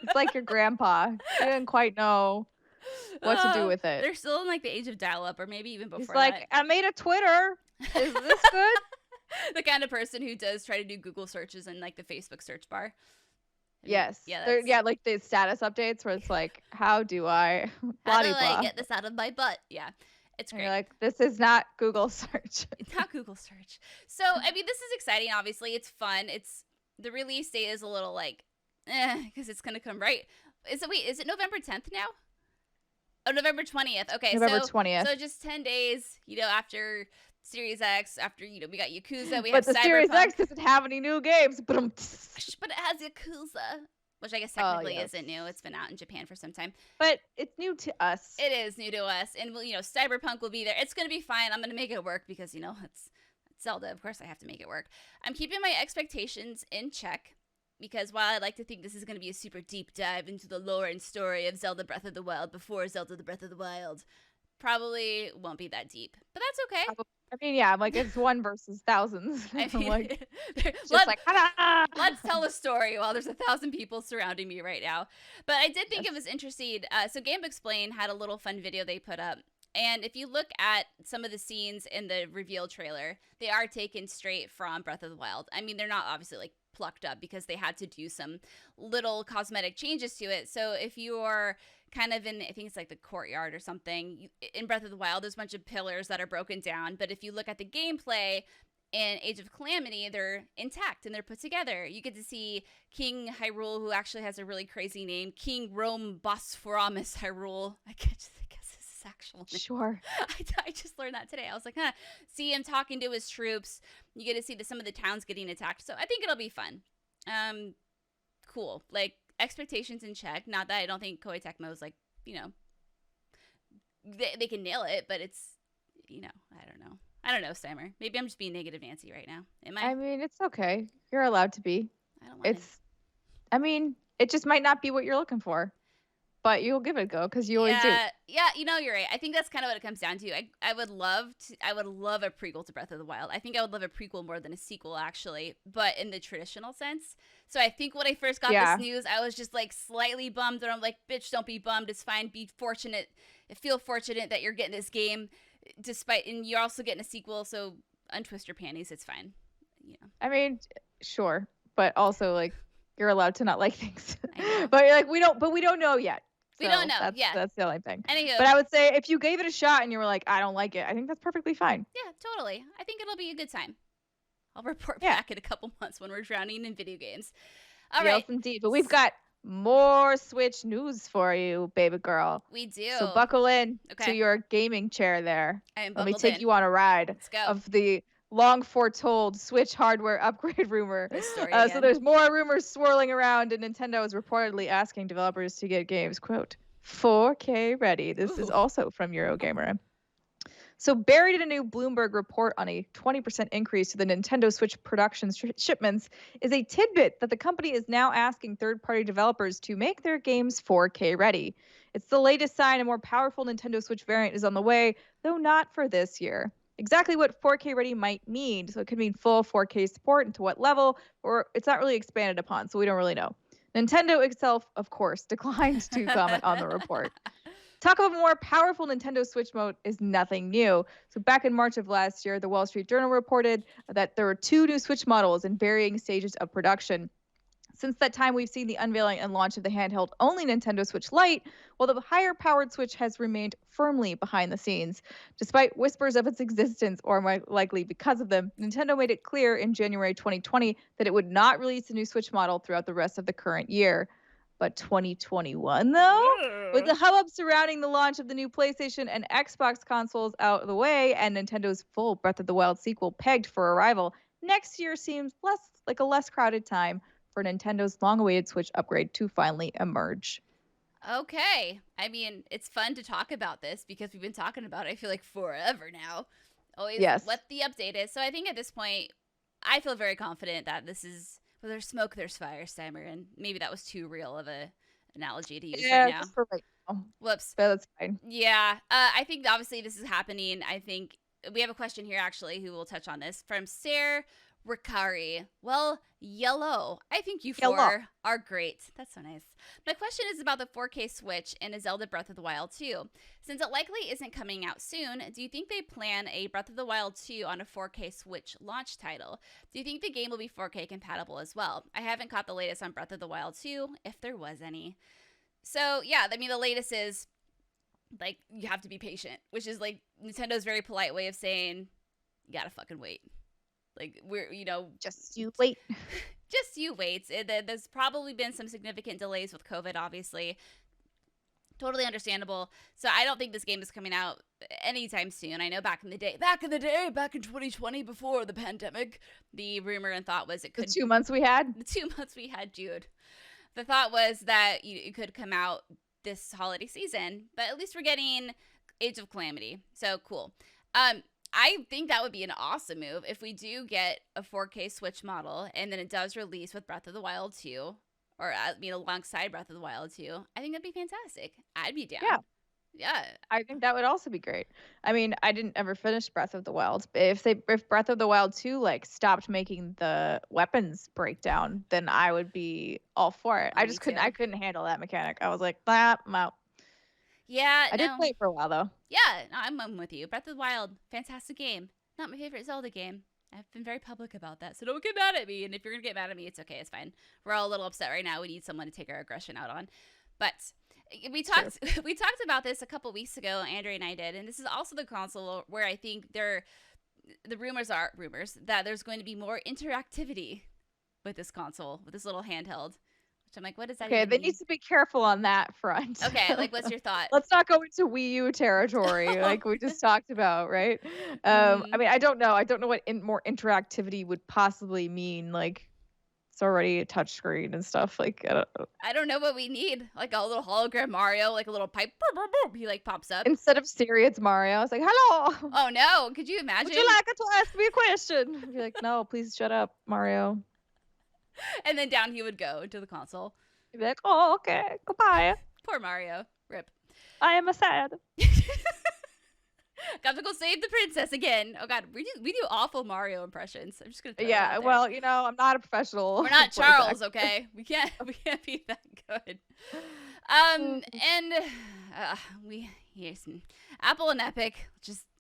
it's like your grandpa. He didn't quite know what to do with it. They're still in like the age of dial-up, or maybe even before. He's like, I made a Twitter. Is this good? The kind of person who does try to do Google searches in like the Facebook search bar. Yes. Yeah, like the status updates where it's like, how do I get this out of my butt? Yeah. It's great. And you're like, this is not Google search. It's not Google search. So, I mean, this is exciting, obviously. It's fun. The release date is a little like, because it's going to come right. Is it November 10th now? Oh, November 20th. Okay. November 20th. So just 10 days, after Series X, after, we got Yakuza, we have Cyberpunk. But the Series X doesn't have any new games. But it has Yakuza. Which I guess technically isn't new. It's been out in Japan for some time. But it's new to us. It is new to us. And, Cyberpunk will be there. It's going to be fine. I'm going to make it work because, it's Zelda. Of course I have to make it work. I'm keeping my expectations in check because while I like to think this is going to be a super deep dive into the lore and story of Zelda Breath of the Wild before Zelda the Breath of the Wild, probably won't be that deep, but that's okay. I mean, yeah, like it's 1 versus thousands. I mean, like, it's just like, "Ah!" let's tell a story while there's 1,000 people surrounding me right now. But I did think it was interesting. So Game Explain had a little fun video they put up. And if you look at some of the scenes in the reveal trailer, they are taken straight from Breath of the Wild. I mean, they're not obviously like plucked up because they had to do some little cosmetic changes to it. So if you're kind of in, I think it's like the courtyard or something, in Breath of the Wild, there's a bunch of pillars that are broken down. But if you look at the gameplay in Age of Calamity, they're intact and they're put together. You get to see King Hyrule, who actually has a really crazy name, King Rome Bosphorus Hyrule. I guess his actual name. Sure. I just learned that today. I was like, see him talking to his troops. You get to see some of the towns getting attacked. So I think it'll be fun. Cool. Like, expectations in check. Not that I don't think Koei Tecmo is like, you know, they can nail it, but it's, you know, I don't know. I don't know, Steimer. Maybe I'm just being negative Nancy right now. Am I? I mean, it's okay. You're allowed to be. I don't want I mean, it just might not be what you're looking for, but you'll give it a go because you always do. Yeah, you know, you're right. I think that's kind of what it comes down to. I would love a prequel to Breath of the Wild. I think I would love a prequel more than a sequel, actually, but in the traditional sense. So I think when I first got this news, I was just like slightly bummed, and I'm like, bitch, don't be bummed. It's fine. Be fortunate. Feel fortunate that you're getting this game, and you're also getting a sequel. So untwist your panties. It's fine. You know. I mean, sure, but also like you're allowed to not like things. But like we don't know yet. We don't know. That's the only thing. Anywho, but I would say if you gave it a shot and you were like, I don't like it, I think that's perfectly fine. Yeah, totally. I think it'll be a good time. I'll report back in a couple months when we're drowning in video games. All right. Yes, indeed. But we've got more Switch news for you, baby girl. We do. So buckle in to your gaming chair there. Let me take you on a ride Let's go. of the long foretold Switch hardware upgrade rumor. So there's more rumors swirling around, and Nintendo is reportedly asking developers to get games, quote, 4K ready. This is also from Eurogamer. So buried in a new Bloomberg report on a 20% increase to the Nintendo Switch production shipments is a tidbit that the company is now asking third-party developers to make their games 4K ready. It's the latest sign a more powerful Nintendo Switch variant is on the way, though not for this year. Exactly what 4K ready might mean, so it could mean full 4K support and to what level, or it's not really expanded upon, so we don't really know. Nintendo itself, of course, declined to comment on the report. Talk of a more powerful Nintendo Switch mode is nothing new. So back in March of last year, the Wall Street Journal reported that there were 2 new Switch models in varying stages of production. Since that time, we've seen the unveiling and launch of the handheld-only Nintendo Switch Lite, while the higher-powered Switch has remained firmly behind the scenes. Despite whispers of its existence, or more likely because of them, Nintendo made it clear in January 2020 that it would not release a new Switch model throughout the rest of the current year. But 2021, though, with the hubbub surrounding the launch of the new PlayStation and Xbox consoles out of the way, and Nintendo's full Breath of the Wild sequel pegged for arrival, next year seems like a less crowded time for Nintendo's long-awaited Switch upgrade to finally emerge. Okay. I mean, it's fun to talk about this because we've been talking about it, I feel like, forever now. Always what the update is. So I think at this point, I feel very confident that this is, well, there's smoke, there's fire, Steimer, and maybe that was too real of a analogy to use right now. Just for right now. Whoops. But that's fine. Yeah. I think obviously this is happening. I think we have a question here, actually, who will touch on this from Sarah Ricari. Well, yellow. I think you four are great. That's so nice. My question is about the 4K Switch and a Zelda Breath of the Wild 2. Since it likely isn't coming out soon, do you think they plan a Breath of the Wild 2 on a 4K Switch launch title? Do you think the game will be 4K compatible as well? I haven't caught the latest on Breath of the Wild 2, if there was any. So, yeah, I mean, the latest is, like, you have to be patient, which is, like, Nintendo's very polite way of saying, you gotta fucking wait. Like, we're, you know... Just you wait. Just you wait. There's probably been some significant delays with COVID, obviously. Totally understandable. So I don't think this game is coming out anytime soon. I know back in 2020, before the pandemic, the rumor and thought was it could... The 2 months we had? The 2 months we had, dude. The thought was that it could come out this holiday season, but at least we're getting Age of Calamity. So cool. I think that would be an awesome move if we do get a 4K Switch model and then it does release with Breath of the Wild 2, or I mean alongside Breath of the Wild 2. I think that'd be fantastic. I'd be down. Yeah. Yeah. I think that would also be great. I mean, I didn't ever finish Breath of the Wild, but if Breath of the Wild 2 like stopped making the weapons breakdown, then I would be all for it. Oh, I me just couldn't too. I couldn't handle that mechanic. I was like, nah, I'm out. Yeah, I did no. play it for a while though. Yeah, no, I'm with you. Breath of the Wild, fantastic game. Not my favorite Zelda game. I've been very public about that, so don't get mad at me. And if you're gonna get mad at me, it's okay. It's fine. We're all a little upset right now. We need someone to take our aggression out on. But we talked we talked about this a couple weeks ago. Andrea and I did, and this is also the console where I think the rumors that there's going to be more interactivity with this console, with this little handheld. Which I'm like, what does that? Okay, even they mean? need to be careful on that front. Okay, like what's your thought? Let's not go into Wii U territory like we just talked about, right? I mean, I don't know. I don't know what more interactivity would possibly mean. Like, it's already a touchscreen and stuff. Like, I don't know what we need. Like a little hologram Mario, like a little pipe. He like pops up. Instead of Siri, it's Mario. It's like, hello. Oh no! Could you imagine? Would you like to ask me a question? I'd be like, no, please shut up, Mario. And then down he would go into the console. He'd be like, oh, okay, goodbye. Poor Mario. Rip. I am a sad. Got to go save the princess again. Oh god, we do awful Mario impressions. I'm just gonna. Yeah, well, you know, I'm not a professional. We're not Charles, okay? We can't be that good. And here's Apple and Epic.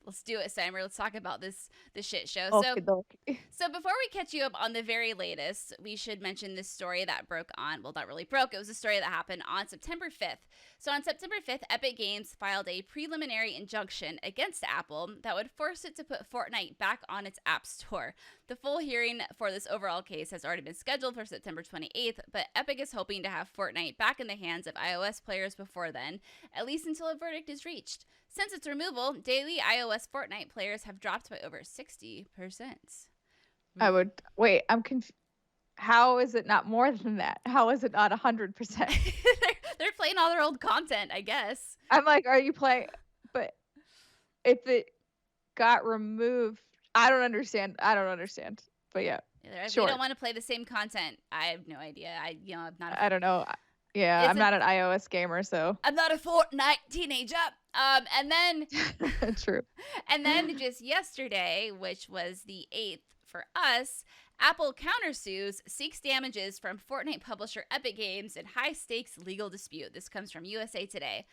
Let's do it, Steimer. Let's talk about this shit show. So before we catch you up on the very latest, we should mention this story that broke on. Well, not really broke. It was a story that happened on September 5th. So on September 5th, Epic Games filed a preliminary injunction against Apple that would force it to put Fortnite back on its App Store. The full hearing for this overall case has already been scheduled for September 28th, but Epic is hoping to have Fortnite back in the hands of iOS players before then, at least until a verdict is reached. Since its removal, daily iOS Fortnite players have dropped by over 60%. I would wait. I'm confused. How is it not more than that? How is it not 100%? They're playing all their old content, I guess. I'm like, are you playing? But if it got removed, I don't understand. But yeah, sure. You don't want to play the same content. I have no idea. I'm not. I don't know. Yeah, I'm not an iOS gamer, so I'm not a Fortnite teenager. And then true. And then just yesterday, which was the 8th for us, Apple countersues, seeks damages from Fortnite publisher Epic Games in high-stakes legal dispute. This comes from USA Today.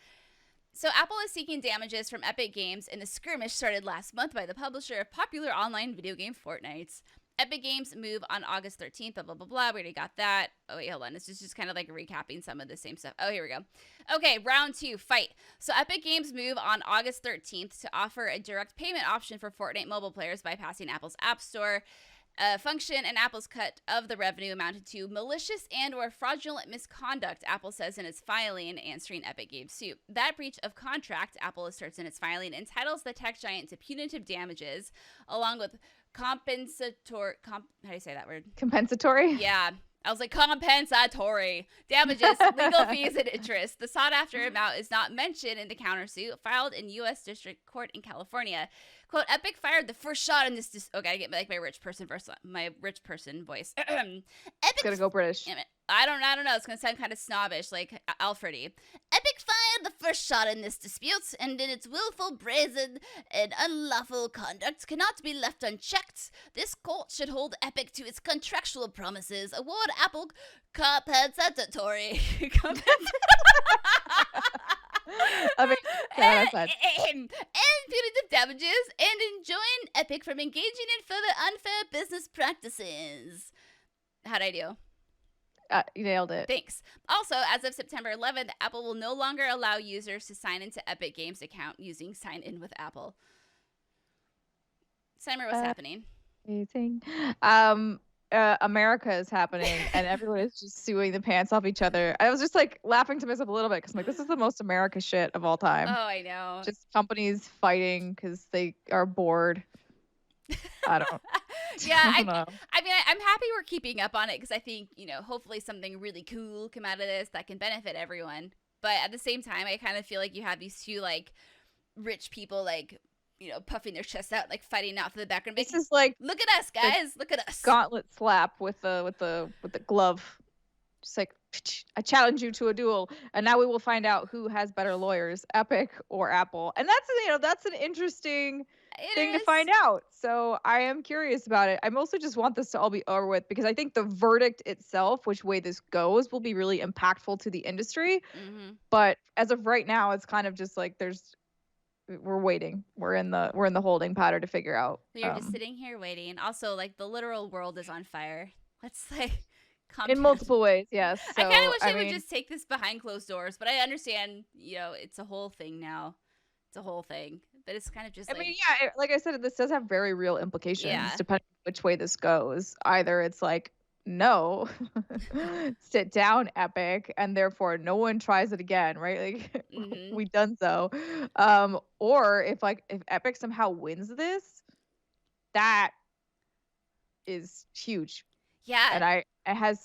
So Apple is seeking damages from Epic Games in the skirmish started last month by the publisher of popular online video game Fortnite. Epic Games move on August 13th, blah, blah, blah, blah. We already got that. Oh, wait, hold on. This is just kind of like recapping some of the same stuff. Oh, here we go. Okay, round 2, fight. So Epic Games move on August 13th to offer a direct payment option for Fortnite mobile players bypassing Apple's App Store function, and Apple's cut of the revenue amounted to malicious and or fraudulent misconduct, Apple says in its filing answering Epic Games' suit. That breach of contract, Apple asserts in its filing, entitles the tech giant to punitive damages along with compensatory how do you say that word? Compensatory? Yeah. I was like, compensatory damages, legal fees, and interest. The sought-after amount is not mentioned in the countersuit filed in U.S. District Court in California. Quote, Epic fired the first shot in this... okay, I get like my rich person voice. Epic's gonna go British. I don't know. It's gonna sound kind of snobbish, like Alfredy. Epic fired the first shot in this dispute, and in its willful, brazen, and unlawful conduct cannot be left unchecked. This court should hold Epic to its contractual promises, award Apple compensatory. I mean, and punitive damages, and enjoin Epic from engaging in further unfair business practices. How'd I do? You nailed it. Thanks. Also, as of September 11th, Apple will no longer allow users to sign into Epic Games account using Sign In with Apple. Steimer, what's happening? Amazing. America is happening, and everyone is just suing the pants off each other. I was just like laughing to myself a little bit because I'm like, this is the most America shit of all time. Oh, I know. Just companies fighting because they are bored. I don't. Yeah, I know. I mean, I'm happy we're keeping up on it because I think, hopefully something really cool come out of this that can benefit everyone. But at the same time, I kind of feel like you have these two like rich people like, puffing their chests out, like fighting out for the background. This is like, look at us, guys! Look at us! Gauntlet slap with the glove. just like, I challenge you to a duel, and now we will find out who has better lawyers, Epic or Apple. And that's an interesting thing to find out. So I am curious about it. I mostly just want this to all be over with because I think the verdict itself, which way this goes, will be really impactful to the industry. Mm-hmm. But as of right now, it's kind of just like we're waiting. We're in the holding pattern to figure out. You're just sitting here waiting. Also, like, the literal world is on fire. Let's like calm in down. multiple ways. Yes. So, I kind of wish they would just take this behind closed doors, but I understand. It's a whole thing now. It's a whole thing. But it's kind of just like I said, this does have very real implications Yeah. depending on which way this goes. Either it's like, no, sit down, Epic, and therefore no one tries it again, right? Like, Mhm. we done so. Or if Epic somehow wins this, that is huge. Yeah. And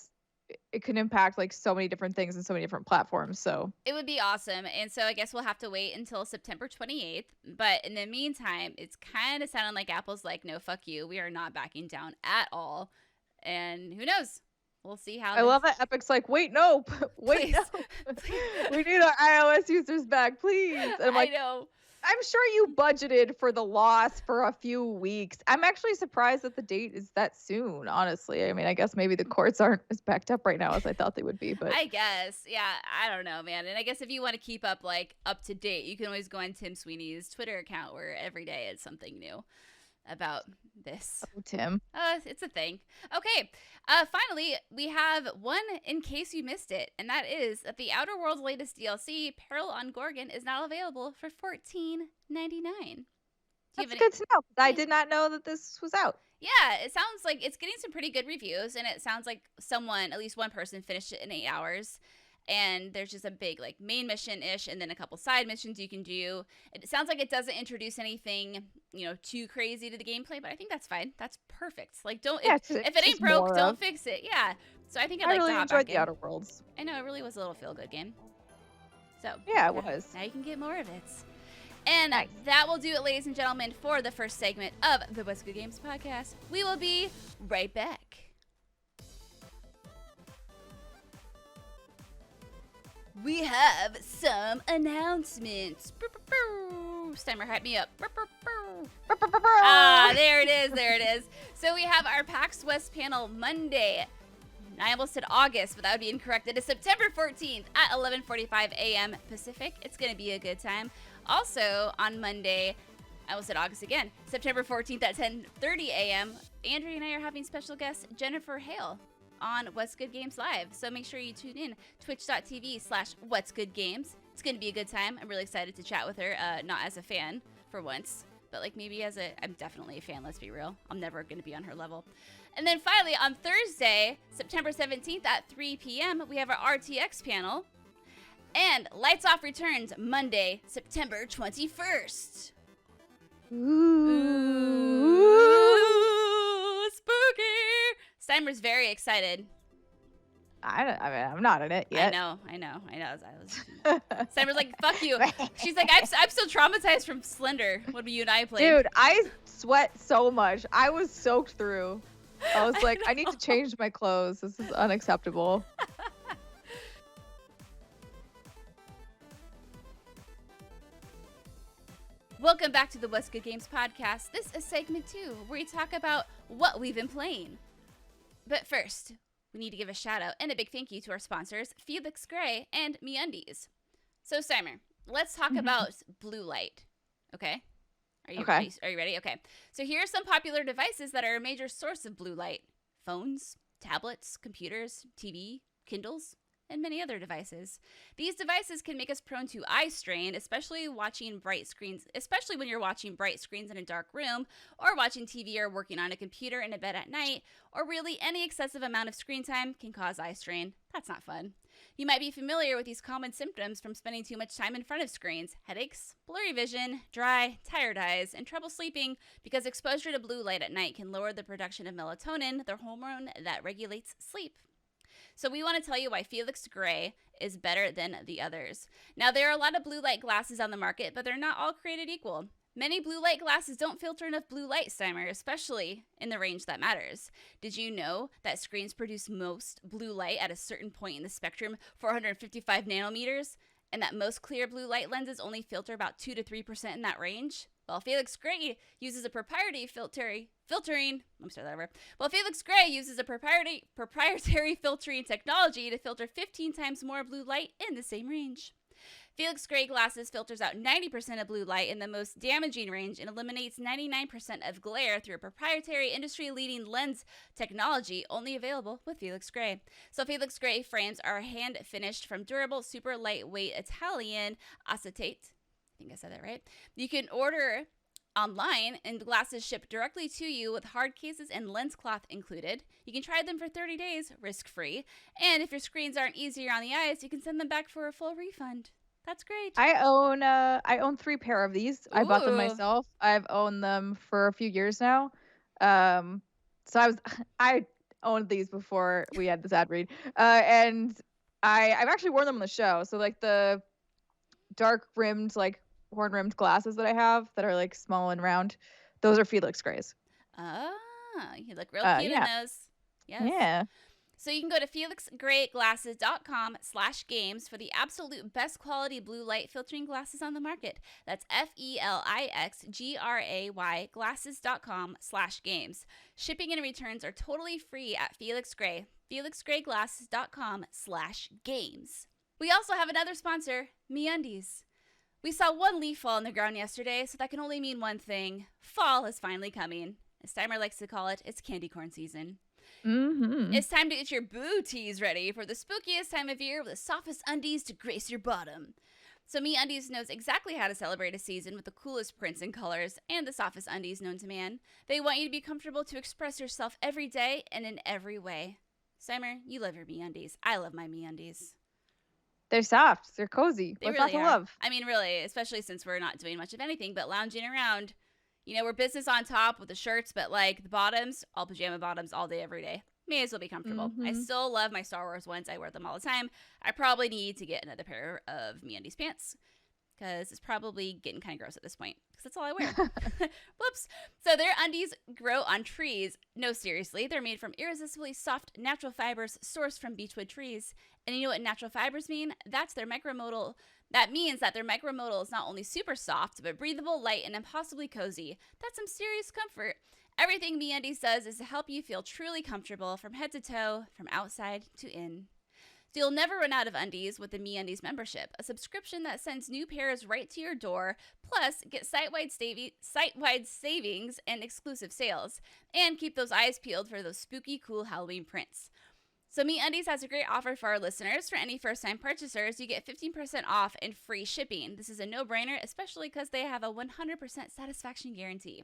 it can impact like so many different things and so many different platforms. So It would be awesome. And so I guess we'll have to wait until September 28th. But in the meantime, it's kind of sounding like Apple's like, no, fuck you. We are not backing down at all. And who knows? We'll see how. I love that Epic's like, wait, no, wait, no. We need our iOS users back, please. And I'm like, I know. I'm sure you budgeted for the loss for a few weeks. I'm actually surprised that the date is that soon, honestly. I mean, I guess maybe the courts aren't as backed up right now as I thought they would be, but I guess. Yeah, I don't know, man. And I guess if you want to keep up to date, you can always go on Tim Sweeney's Twitter account where every day is something new about this. Oh, Tim. It's a thing. Okay. Finally, we have one in case you missed it, and that is that the Outer Worlds latest DLC, Peril on Gorgon, is now available for $14.99. That's good to know. I did not know that this was out. Yeah, it sounds like it's getting some pretty good reviews, and it sounds like at least one person, finished it in 8 hours. And there's just a big main mission-ish and then a couple side missions you can do. It sounds like it doesn't introduce anything, too crazy to the gameplay, but I think that's fine. That's perfect. If it ain't broke, don't fix it. Yeah. So I think I really enjoyed the Outer Worlds. I know, it really was a little feel-good game. So yeah, it was. Now you can get more of it. And that will do it, ladies and gentlemen, for the first segment of the What's Good Games podcast. We will be right back. We have some announcements. Steimer, hype me up. There it is. So we have our PAX West panel Monday. I almost said August, but that would be incorrect. It is September 14th at 11:45 a.m. Pacific. It's going to be a good time. Also, on Monday, I almost said August again, September 14th at 10:30 a.m., Andrea and I are having special guest Jennifer Hale on What's Good Games Live. So make sure you tune in, twitch.tv/What's Good Games. It's going to be a good time. I'm really excited to chat with her, not as a fan for once, but maybe I'm definitely a fan, let's be real. I'm never going to be on her level. And then finally, on Thursday, September 17th at 3 p.m., we have our RTX panel. And Lights Off returns Monday, September 21st. Ooh, spooky! Steimer's very excited. I'm not in it yet. I know. Steimer's like, fuck you. She's like, I'm still traumatized from Slender when you and I played. Dude, I sweat so much. I was soaked through. I was like, I need to change my clothes. This is unacceptable. Welcome back to the What's Good Games podcast. This is segment 2, where we talk about what we've been playing. But first, we need to give a shout out and a big thank you to our sponsors, Felix Gray and MeUndies. So, Steimer, let's talk about blue light. Okay? Are you ready? Okay. So here are some popular devices that are a major source of blue light. Phones, tablets, computers, TV, Kindles, and many other devices. These devices can make us prone to eye strain, especially when you're watching bright screens in a dark room, or watching TV or working on a computer in a bed at night, or really any excessive amount of screen time can cause eye strain. That's not fun. You might be familiar with these common symptoms from spending too much time in front of screens: headaches, blurry vision, dry, tired eyes, and trouble sleeping, because exposure to blue light at night can lower the production of melatonin, the hormone that regulates sleep. So we want to tell you why Felix Gray is better than the others. Now, there are a lot of blue light glasses on the market, but they're not all created equal. Many blue light glasses don't filter enough blue light, Steimer, especially in the range that matters. Did you know that screens produce most blue light at a certain point in the spectrum, 455 nanometers, and that most clear blue light lenses only filter about 2 to 3% in that range? Well, Felix Gray uses a proprietary filtering technology to filter 15 times more blue light in the same range. Felix Gray glasses filters out 90% of blue light in the most damaging range and eliminates 99% of glare through a proprietary industry-leading lens technology only available with Felix Gray. So Felix Gray frames are hand-finished from durable, super lightweight Italian acetate. I think I said that right. You can order online, and the glasses ship directly to you with hard cases and lens cloth included. You can try them for 30 days, risk-free. And if your screens aren't easier on the eyes, you can send them back for a full refund. That's great. I own 3 pair of these. Ooh. I bought them myself. I've owned them for a few years now. So I owned these before we had this ad read. And I've actually worn them on the show. So like the dark rimmed, like horn rimmed glasses that I have that are like small and round, those are Felix Grays. Ah, you look real cute in those. Yes. Yeah. So you can go to felixgrayglasses.com/games for the absolute best quality blue light filtering glasses on the market. That's FELIXGRAY glasses.com/games. Shipping and returns are totally free at Felix Gray. felixgrayglasses.com/games. We also have another sponsor, MeUndies. We saw one leaf fall on the ground yesterday, so that can only mean one thing. Fall is finally coming. As Steimer likes to call it, it's candy corn season. Mm-hmm. It's time to get your booties ready for the spookiest time of year with the softest undies to grace your bottom. So MeUndies knows exactly how to celebrate a season with the coolest prints and colors and the softest undies known to man. They want you to be comfortable to express yourself every day and in every way. Steimer, you love your MeUndies. I love my MeUndies. They're soft. They're cozy. What's not to love? I mean, really, especially since we're not doing much of anything but lounging around. You know, we're business on top with the shirts, but like the bottoms, all pajama bottoms all day, every day. May as well be comfortable. Mm-hmm. I still love my Star Wars ones. I wear them all the time. I probably need to get another pair of MeUndies pants because it's probably getting kind of gross at this point because that's all I wear. Whoops. So their undies grow on trees. No, seriously. They're made from irresistibly soft natural fibers sourced from beechwood trees. And you know what natural fibers mean? That's their micromodal. That means that their micromodal is not only super soft, but breathable, light, and impossibly cozy. That's some serious comfort. Everything MeUndies does is to help you feel truly comfortable from head to toe, from outside to in. So you'll never run out of undies with the MeUndies membership, a subscription that sends new pairs right to your door, plus get site-wide savings and exclusive sales, and keep those eyes peeled for those spooky, cool Halloween prints. So MeUndies has a great offer for our listeners. For any first-time purchasers, you get 15% off and free shipping. This is a no-brainer, especially because they have a 100% satisfaction guarantee.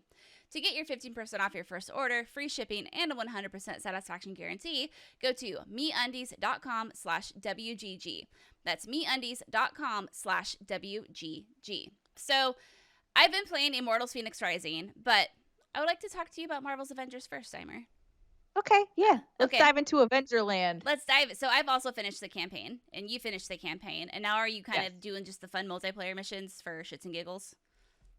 To get your 15% off your first order, free shipping, and a 100% satisfaction guarantee, go to MeUndies.com/WGG. That's MeUndies.com/WGG. So I've been playing Immortals Fenyx Rising, but I would like to talk to you about Marvel's Avengers first, Steimer. Okay, yeah. Let's dive into Avengerland. Let's dive. So I've also finished the campaign, and you finished the campaign, and now are you kind of doing just the fun multiplayer missions for shits and giggles?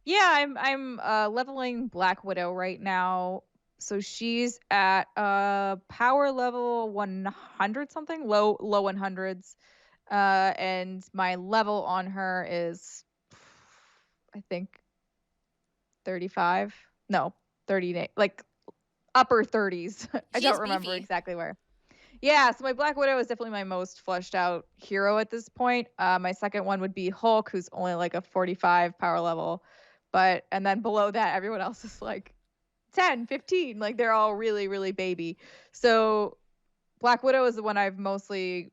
Yeah, I'm leveling Black Widow right now. So she's at power level 100 something, low 100s. And my level on her is, I think, 35. No, 30, like upper 30s. I don't remember exactly where. Yeah, so my Black Widow is definitely my most fleshed out hero at this point. My second one would be Hulk, who's only like a 45 power level. And then below that, everyone else is like 10, 15. Like they're all really, really baby. So Black Widow is the one I've mostly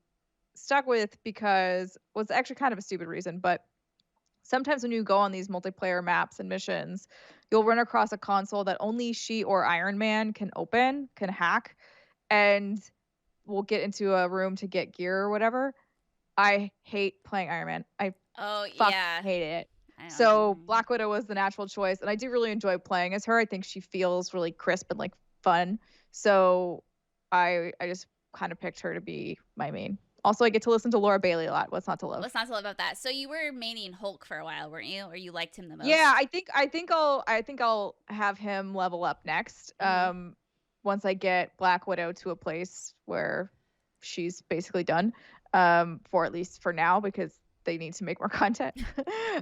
stuck with because well, it's actually kind of a stupid reason, but sometimes when you go on these multiplayer maps and missions, you'll run across a console that only she or Iron Man can hack, and we'll get into a room to get gear or whatever. I hate playing Iron Man. I hate it. So Black Widow was the natural choice, and I do really enjoy playing as her. I think she feels really crisp and like fun. So I just kind of picked her to be my main. Also, I get to listen to Laura Bailey a lot. What's not to love? What's not to love about that? So you were maining Hulk for a while, weren't you? Or you liked him the most? Yeah, I think I'll have him level up next. Once I get Black Widow to a place where she's basically done. For at least for now, because they need to make more content.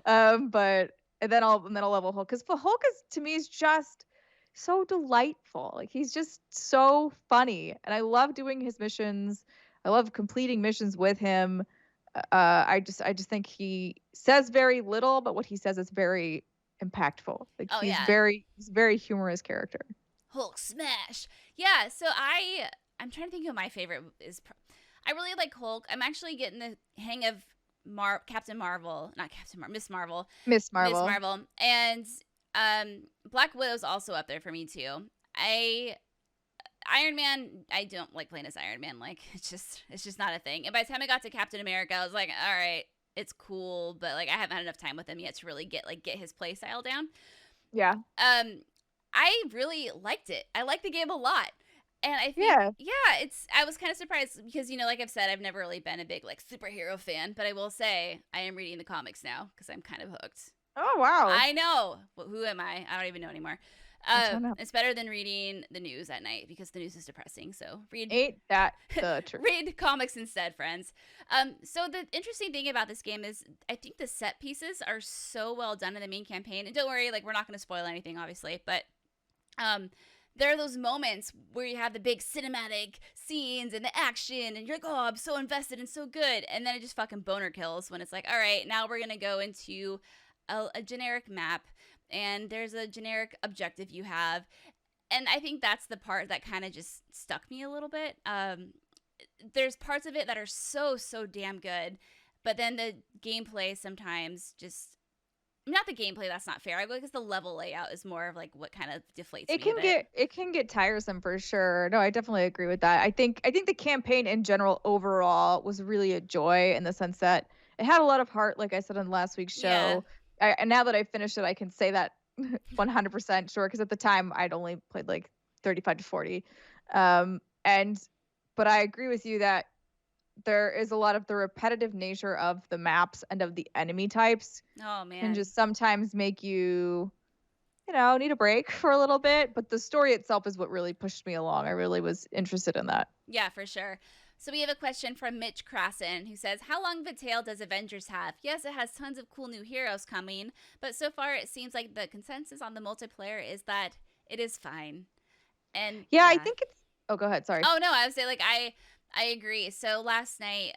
But and then I'll level Hulk, because Hulk is, to me, is just so delightful. Like, he's just so funny, and I love doing his missions. I love completing missions with him. I just think he says very little, but what he says is very impactful. Like, he's a very humorous character. Hulk smash. Yeah, so I'm trying to think who my favorite is. I really like Hulk. I'm actually getting the hang of Miss Marvel. And Black Widow's also up there for me too. Iron Man, I don't like playing as Iron Man. Like, it's just not a thing. And by the time I got to Captain America, I was like, all right, it's cool, but like I haven't had enough time with him yet to really get his play style down. Yeah. I really liked it. I liked the game a lot. And I think, I was kind of surprised because, like I've said, I've never really been a big, like, superhero fan. But I will say I am reading the comics now because I'm kind of hooked. Oh, wow. I know. Well, who am I? I don't even know anymore. It's better than reading the news at night because the news is depressing. So ain't that the truth. Read comics instead, friends. So the interesting thing about this game is I think the set pieces are so well done in the main campaign. And don't worry, like, we're not going to spoil anything, obviously. But there are those moments where you have the big cinematic scenes and the action, and you're like, oh, I'm so invested and so good. And then it just fucking boner kills when it's like, all right, now we're going to go into a generic map, and there's a generic objective you have. And I think that's the part that kind of just stuck me a little bit. There's parts of it that are so damn good, but then the gameplay sometimes just... Not the gameplay, that's not fair. I guess the level layout is more of like what kind of deflates me a bit. It can get tiresome for sure. No, I definitely agree with that. I think the campaign in general overall was really a joy, in the sense that it had a lot of heart, like I said on last week's show. Yeah. And now that I finished it, I can say that 100% sure, because at the time I'd only played like 35 to 40. But I agree with you that there is a lot of the repetitive nature of the maps and of the enemy types. Oh, man. Can just sometimes make you, need a break for a little bit. But the story itself is what really pushed me along. I really was interested in that. Yeah, for sure. So we have a question from Mitch Krasen, who says, how long of a tail does Avengers have? Yes, it has tons of cool new heroes coming, but so far it seems like the consensus on the multiplayer is that it is fine. And yeah. I think it's... Oh, go ahead. Sorry. Oh, no, I would say, like, I agree. So last night,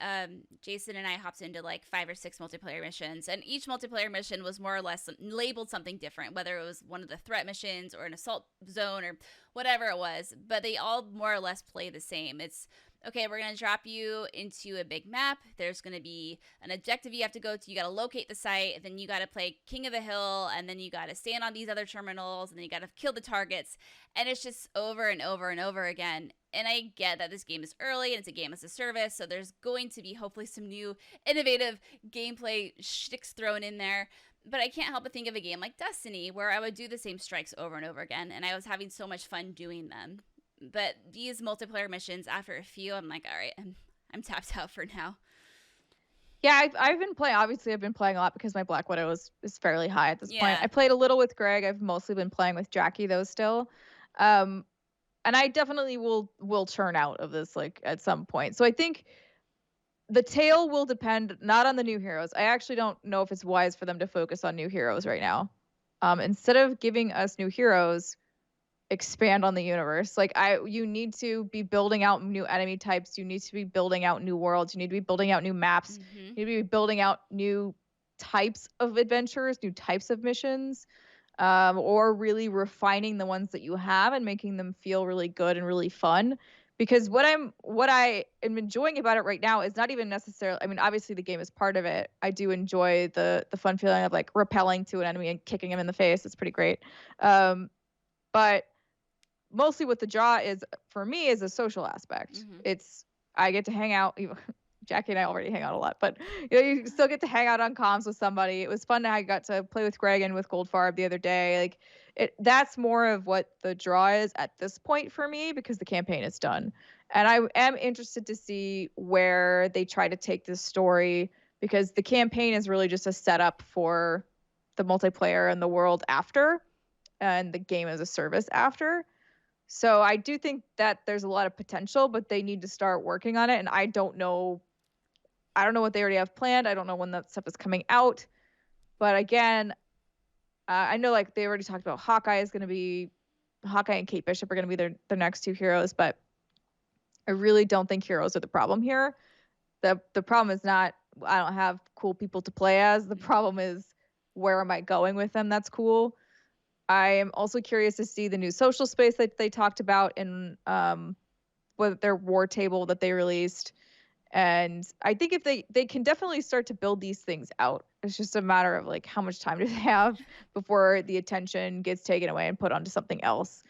Jason and I hopped into like 5 or 6 multiplayer missions, and each multiplayer mission was more or less labeled something different, whether it was one of the threat missions or an assault zone or whatever it was, but they all more or less play the same. It's, okay, we're going to drop you into a big map. There's going to be an objective you have to go to. You got to locate the site, and then you got to play King of the Hill, and then you got to stand on these other terminals, and then you got to kill the targets. And it's just over and over and over again. And I get that this game is early and it's a game as a service, so there's going to be hopefully some new innovative gameplay shticks thrown in there. But I can't help but think of a game like Destiny, where I would do the same strikes over and over again, and I was having so much fun doing them. But these multiplayer missions, after a few, I'm like, all right, I'm tapped out for now. Yeah, I've been playing. Obviously, I've been playing a lot because my Black Widow is fairly high at this point. I played a little with Greg. I've mostly been playing with Jackie, though, still. And I definitely will churn out of this, like, at some point. So I think the tail will depend not on the new heroes. I actually don't know if it's wise for them to focus on new heroes right now. Instead of giving us new heroes, expand on the universe. Like, you need to be building out new enemy types. You need to be building out new worlds. You need to be building out new maps. You need to be building out new types of adventures, new types of missions. Or really refining the ones that you have and making them feel really good and really fun. Because what I am enjoying about it right now is not even necessarily, I mean, obviously the game is part of it. I do enjoy the fun feeling of like rappelling to an enemy and kicking him in the face. It's pretty great. But mostly what the draw is for me is a social aspect. I get to hang out. Jackie and I already hang out a lot, but you still get to hang out on comms with somebody. It was fun. I got to play with Greg and with Goldfarb the other day. Like, that's more of what the draw is at this point for me, because the campaign is done. And I am interested to see where they try to take this story, because the campaign is really just a setup for the multiplayer and the world after, and the game as a service after. So I do think that there's a lot of potential, but they need to start working on it. And I don't know what they already have planned. I don't know when that stuff is coming out. But again, I know like they already talked about Hawkeye and Kate Bishop are going to be their next two heroes, but I really don't think heroes are the problem here. The problem is not I don't have cool people to play as. The problem is, where am I going with them? That's cool. I am also curious to see the new social space that they talked about in with their war table that they released. And I think if they can definitely start to build these things out. It's just a matter of like how much time do they have before the attention gets taken away and put onto something else.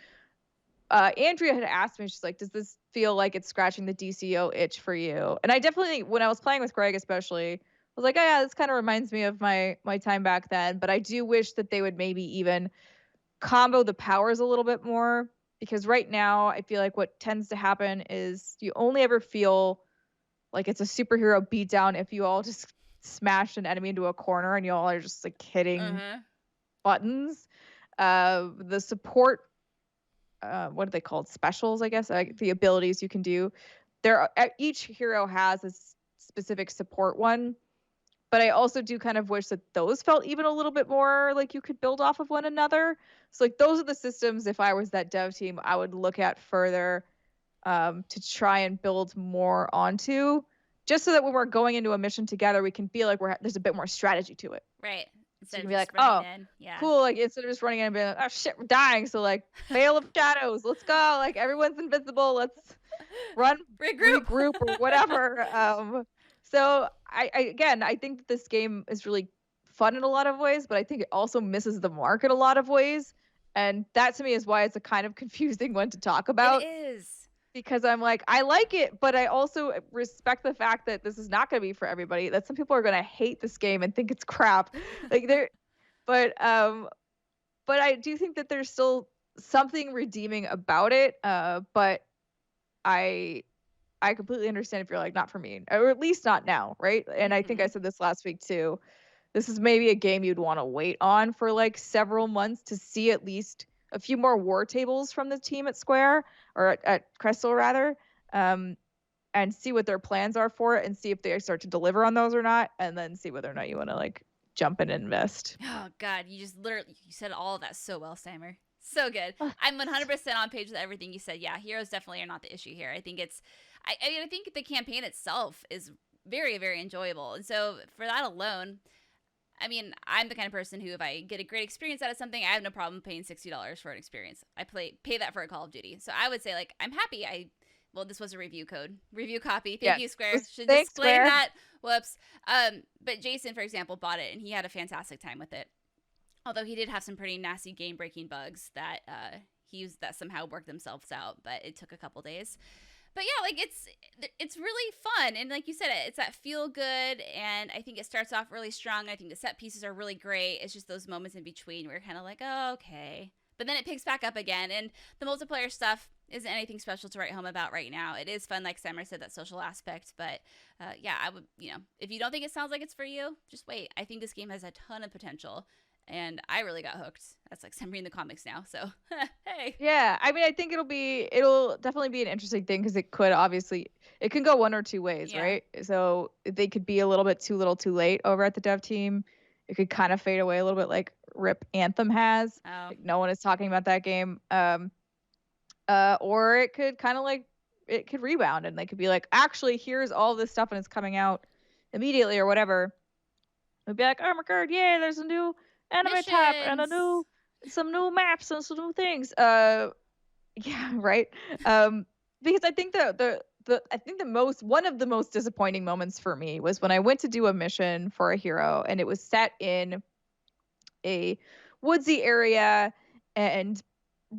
Andrea had asked me, she's like, does this feel like it's scratching the DCO itch for you? And I definitely, when I was playing with Greg especially, I was like, oh yeah, this kind of reminds me of my time back then. But I do wish that they would maybe even combo the powers a little bit more, because right now I feel like what tends to happen is you only ever feel like it's a superhero beatdown if you all just smash an enemy into a corner and you all are just like hitting buttons. The support, what are they called? Specials, I guess. The abilities you can do. Each hero has a specific support one, but I also do kind of wish that those felt even a little bit more like you could build off of one another. So like those are the systems, if I was that dev team, I would look at further to try and build more onto, just so that when we're going into a mission together, we can feel like there's a bit more strategy to it. Right. So you can be like, oh, cool. Like instead of just running in and being like, oh shit, we're dying. So like, Veil of Shadows, let's go. Like everyone's invisible. Let's run, regroup or whatever. So I think that this game is really fun in a lot of ways, but I think it also misses the mark in a lot of ways. And that to me is why it's a kind of confusing one to talk about. It is. Because I'm like, I like it, but I also respect the fact that this is not going to be for everybody. That some people are going to hate this game and think it's crap. But I do think that there's still something redeeming about it. But I completely understand if you're like, not for me, or at least not now, right? And I think I said this last week too. This is maybe a game you'd want to wait on for like several months to see at least a few more war tables from the team at Square, or at Crystal rather, and see what their plans are for it, and see if they start to deliver on those or not, and then see whether or not you want to like jump in and invest. Oh God, you said all of that so well, Steimer. So good. I'm 100% on page with everything you said. Yeah, heroes definitely are not the issue here. I think I think the campaign itself is very, very enjoyable, and so for that alone, I mean, I'm the kind of person who, if I get a great experience out of something, I have no problem paying $60 for an experience. I pay that for a Call of Duty. So I would say, like, I'm happy. Well, this was a review copy. Thank you, Square. Should Thanks, explain Square. that. Whoops. But Jason, for example, bought it, and he had a fantastic time with it. Although he did have some pretty nasty game-breaking bugs that he used that somehow worked themselves out, but it took a couple days. But yeah, like it's really fun, and like you said, it's that feel good, and I think it starts off really strong. I think the set pieces are really great. It's just those moments in between where you're kind of like, oh, okay, but then it picks back up again, and the multiplayer stuff isn't anything special to write home about right now. It is fun, like Steimer said, that social aspect, but yeah, I would, if you don't think it sounds like it's for you, just wait. I think this game has a ton of potential. And I really got hooked. That's like I'm reading the comics now. So, hey. Yeah, I mean, I think it'll definitely be an interesting thing, because it can go one or two ways, right? So they could be a little bit too little too late over at the dev team. It could kind of fade away a little bit like RIP Anthem has. Oh. Like, no one is talking about that game. Or it could kind of like, it could rebound, and they could be like, actually, here's all this stuff and it's coming out immediately or whatever. It'd be like, oh my God, yeah, there's a new anime tab and some new maps and some new things. Yeah, right. Because I think one of the most disappointing moments for me was when I went to do a mission for a hero, and it was set in a woodsy area and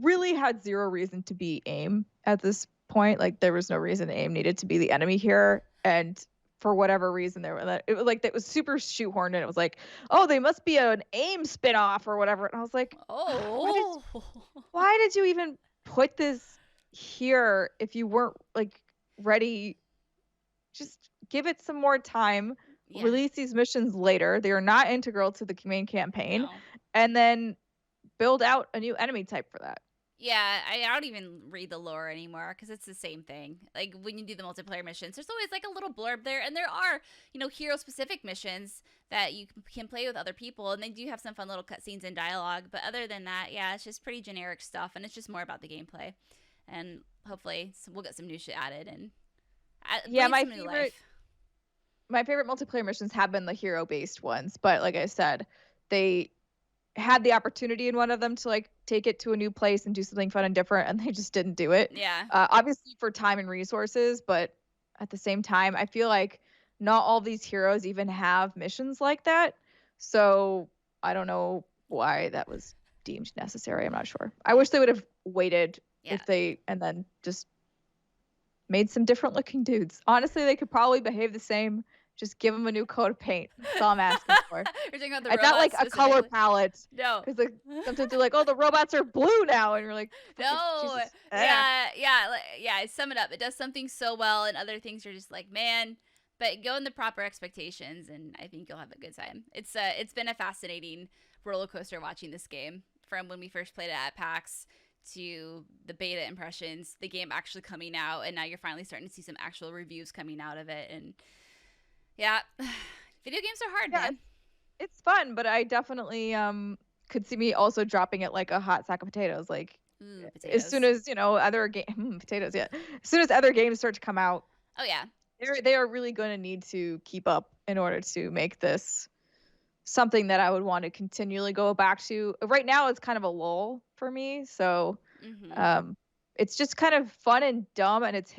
really had zero reason to be AIM at this point. Like, there was no reason AIM needed to be the enemy here, and for whatever reason, it was super shoehorned, and it was like, oh, they must be an AIM spinoff or whatever. And I was like, why did you even put this here if you weren't like ready. Just give it some more time. Yeah. Release these missions later. They are not integral to the main campaign. No. And then build out a new enemy type for that. Yeah, I don't even read the lore anymore because it's the same thing. Like when you do the multiplayer missions, there's always like a little blurb there, and there are, you know, hero-specific missions that you can play with other people, and they do have some fun little cutscenes and dialogue. But other than that, yeah, it's just pretty generic stuff, and it's just more about the gameplay. And hopefully, we'll get some new shit added and yeah, my favorite multiplayer missions have been the hero-based ones, but like I said, they had the opportunity in one of them to like take it to a new place and do something fun and different, and they just didn't do it. Yeah. Obviously for time and resources, but at the same time, I feel like not all these heroes even have missions like that. So I don't know why that was deemed necessary. I'm not sure. I wish they would have waited and then just made some different looking dudes. Honestly, they could probably behave the same. Just give them a new coat of paint. That's all I'm asking for. You're talking about the robots, not like a color palette. No. Because like, sometimes they're like, oh, the robots are blue now. And you're like, no. Yeah. Sum it up. It does something so well, and other things are just like, man. But go in the proper expectations, and I think you'll have a good time. It's been a fascinating roller coaster watching this game from when we first played it at PAX to the beta impressions, the game actually coming out, and now you're finally starting to see some actual reviews coming out of it. And yeah, video games are hard, man. It's fun, but I definitely could see me also dropping it like a hot sack of potatoes. Like as soon as, you know, other potatoes, yeah. As soon as other games start to come out. Oh yeah. They are really going to need to keep up in order to make this something that I would want to continually go back to. Right now it's kind of a lull for me, so it's just kind of fun and dumb, and it's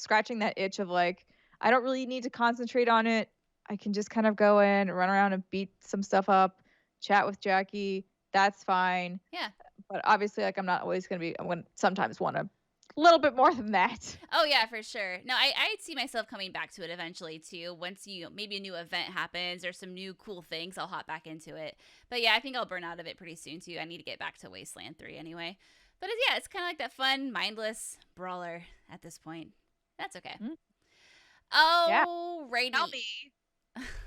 scratching that itch of like, I don't really need to concentrate on it. I can just kind of go in, run around and beat some stuff up, chat with Jackie. That's fine. Yeah. But obviously, like, I'm not always going to be, I'm going to sometimes want a little bit more than that. Oh, yeah, for sure. No, I'd see myself coming back to it eventually, too. Once maybe a new event happens or some new cool things, I'll hop back into it. But yeah, I think I'll burn out of it pretty soon, too. I need to get back to Wasteland 3 anyway. But it's kind of like that fun, mindless brawler at this point. That's okay. Mm-hmm. Alrighty. Tell me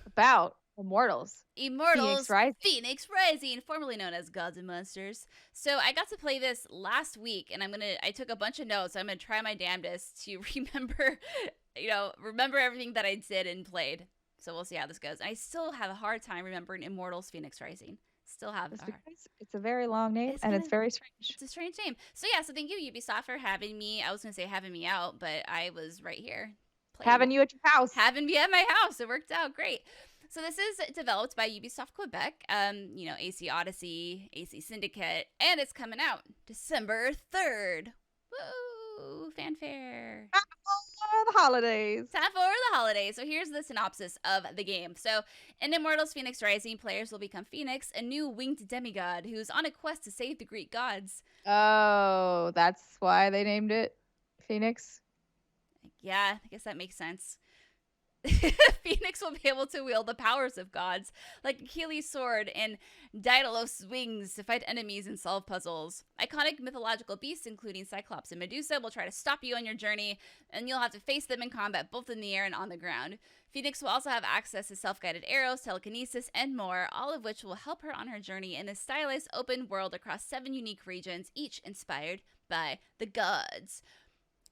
about Immortals. Fenyx Rising, formerly known as Gods and Monsters. So I got to play this last week, and I took a bunch of notes. I'm gonna try my damnedest to remember everything that I did and played. So we'll see how this goes. I still have a hard time remembering Immortals Fenyx Rising. Still have it's a very long name, and it's very strange. It's a strange name. So so thank you, Ubisoft, for having me. I was gonna say having me out, but I was right here. Having you at your house. Having me at my house. It worked out great. So this is developed by Ubisoft Quebec, AC Odyssey, AC Syndicate, and it's coming out December 3rd. Woo! Fanfare. Time for the holidays. So here's the synopsis of the game. So in Immortals Fenyx Rising, players will become Fenyx, a new winged demigod who's on a quest to save the Greek gods. Oh, that's why they named it Fenyx? Yeah, I guess that makes sense. Fenyx will be able to wield the powers of gods, like Achilles' sword and Daedalus' wings, to fight enemies and solve puzzles. Iconic mythological beasts, including Cyclops and Medusa, will try to stop you on your journey, and you'll have to face them in combat both in the air and on the ground. Fenyx will also have access to self-guided arrows, telekinesis, and more, all of which will help her on her journey in a stylized open world across 7 unique regions, each inspired by the gods.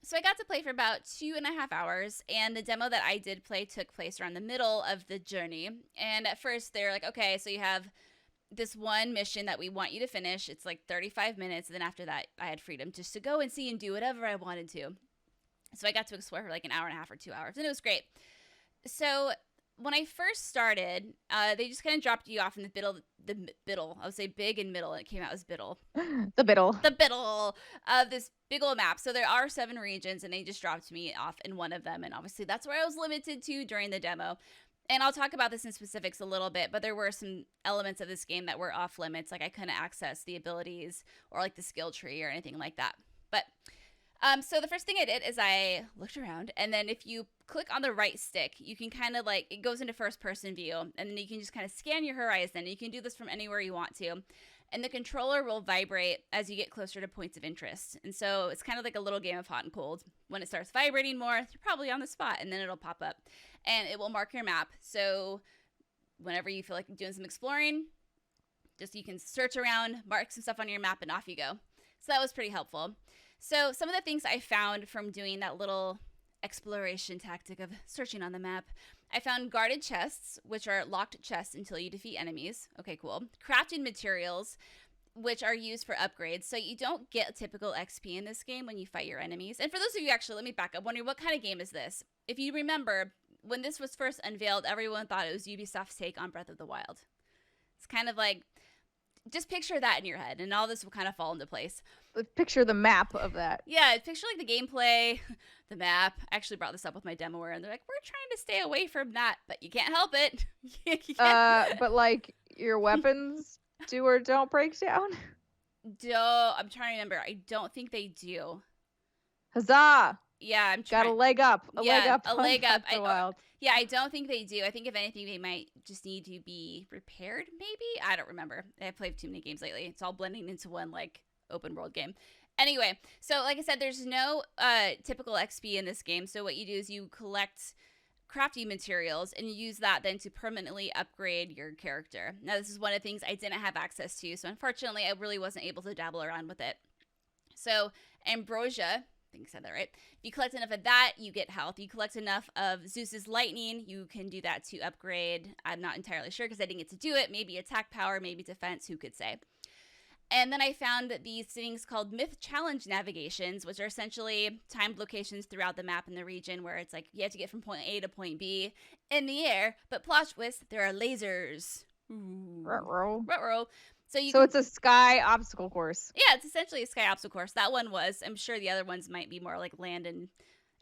So I got to play for about 2.5 hours, and the demo that I did play took place around the middle of the journey. And at first, they're like, okay, so you have this one mission that we want you to finish. It's like 35 minutes, and then after that, I had freedom just to go and see and do whatever I wanted to. So I got to explore for like an hour and a half or 2 hours, and it was great. So when I first started, they just kind of dropped you off in the middle. I would say big and middle, and it came out as biddle. The biddle of this big old map. So there are 7 regions, and they just dropped me off in one of them. And obviously that's where I was limited to during the demo. And I'll talk about this in specifics a little bit, but there were some elements of this game that were off limits. Like I couldn't access the abilities or like the skill tree or anything like that. But So the first thing I did is I looked around, and then if you click on the right stick, you can kind of like, it goes into first person view, and then you can just kind of scan your horizon. You can do this from anywhere you want to. And the controller will vibrate as you get closer to points of interest. And so it's kind of like a little game of hot and cold. When it starts vibrating more, you're probably on the spot, and then it'll pop up. And it will mark your map. So whenever you feel like doing some exploring, just you can search around, mark some stuff on your map, and off you go. So that was pretty helpful. So some of the things I found from doing that little exploration tactic of searching on the map, I found guarded chests, which are locked chests until you defeat enemies. Okay, cool. Crafting materials, which are used for upgrades. So you don't get typical XP in this game when you fight your enemies. And for those of you, actually, let me back up, wondering what kind of game is this? If you remember, when this was first unveiled, everyone thought it was Ubisoft's take on Breath of the Wild. It's kind of like, just picture that in your head, and all this will kind of fall into place. Picture the map of that. Yeah, picture like the gameplay, the map. I actually brought this up with my demoer, and they're like, we're trying to stay away from that, but you can't help it. But like your weapons do or don't break down? I'm trying to remember. I don't think they do. Huzzah! Yeah, I'm trying. Got a leg up. A leg up. Wild. Yeah, I don't think they do. I think if anything, they might just need to be repaired, maybe? I don't remember. I've played too many games lately. It's all blending into one, like, open world game. Anyway, so like I said, there's no typical XP in this game. So what you do is you collect crafting materials and you use that then to permanently upgrade your character. Now, this is one of the things I didn't have access to. So unfortunately, I really wasn't able to dabble around with it. So ambrosia, I think I said that right. If you collect enough of that, you get health. You collect enough of Zeus's lightning, you can do that to upgrade. I'm not entirely sure because I didn't get to do it. Maybe attack power, maybe defense, who could say. And then I found these things called Myth Challenge navigations, which are essentially timed locations throughout the map in the region where it's like you have to get from point A to point B in the air, but plot twist, there are lasers. Ruh-roh. So it's a sky obstacle course. Yeah, it's essentially a sky obstacle course. That one was. I'm sure the other ones might be more like land and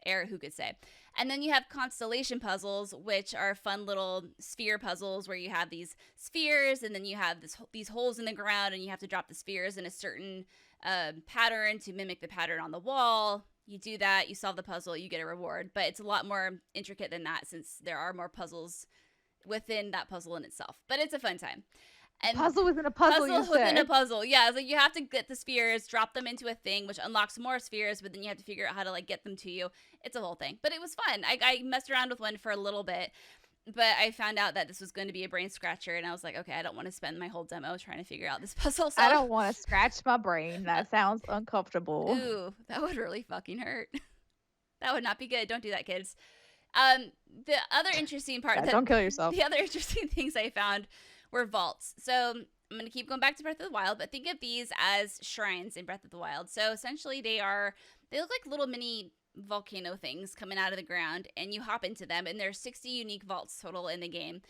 air, who could say. And then you have constellation puzzles, which are fun little sphere puzzles where you have these spheres and then you have these holes in the ground and you have to drop the spheres in a certain pattern to mimic the pattern on the wall. You do that, you solve the puzzle, you get a reward. But it's a lot more intricate than that since there are more puzzles within that puzzle in itself. But it's a fun time. And puzzle within a puzzle, within a puzzle. Yeah, so you have to get the spheres, drop them into a thing, which unlocks more spheres, but then you have to figure out how to like get them to you. It's a whole thing. But it was fun. I messed around with one for a little bit, but I found out that this was going to be a brain scratcher, and I was like, okay, I don't want to spend my whole demo trying to figure out this puzzle. So I don't want to scratch my brain. That sounds uncomfortable. Ooh, that would really fucking hurt. That would not be good. Don't do that, kids. The other interesting part. Don't kill yourself. The other interesting things I found were vaults. So I'm going to keep going back to Breath of the Wild, but think of these as shrines in Breath of the Wild. So essentially they look like little mini volcano things coming out of the ground, and you hop into them, and there's 60 unique vaults total in the game.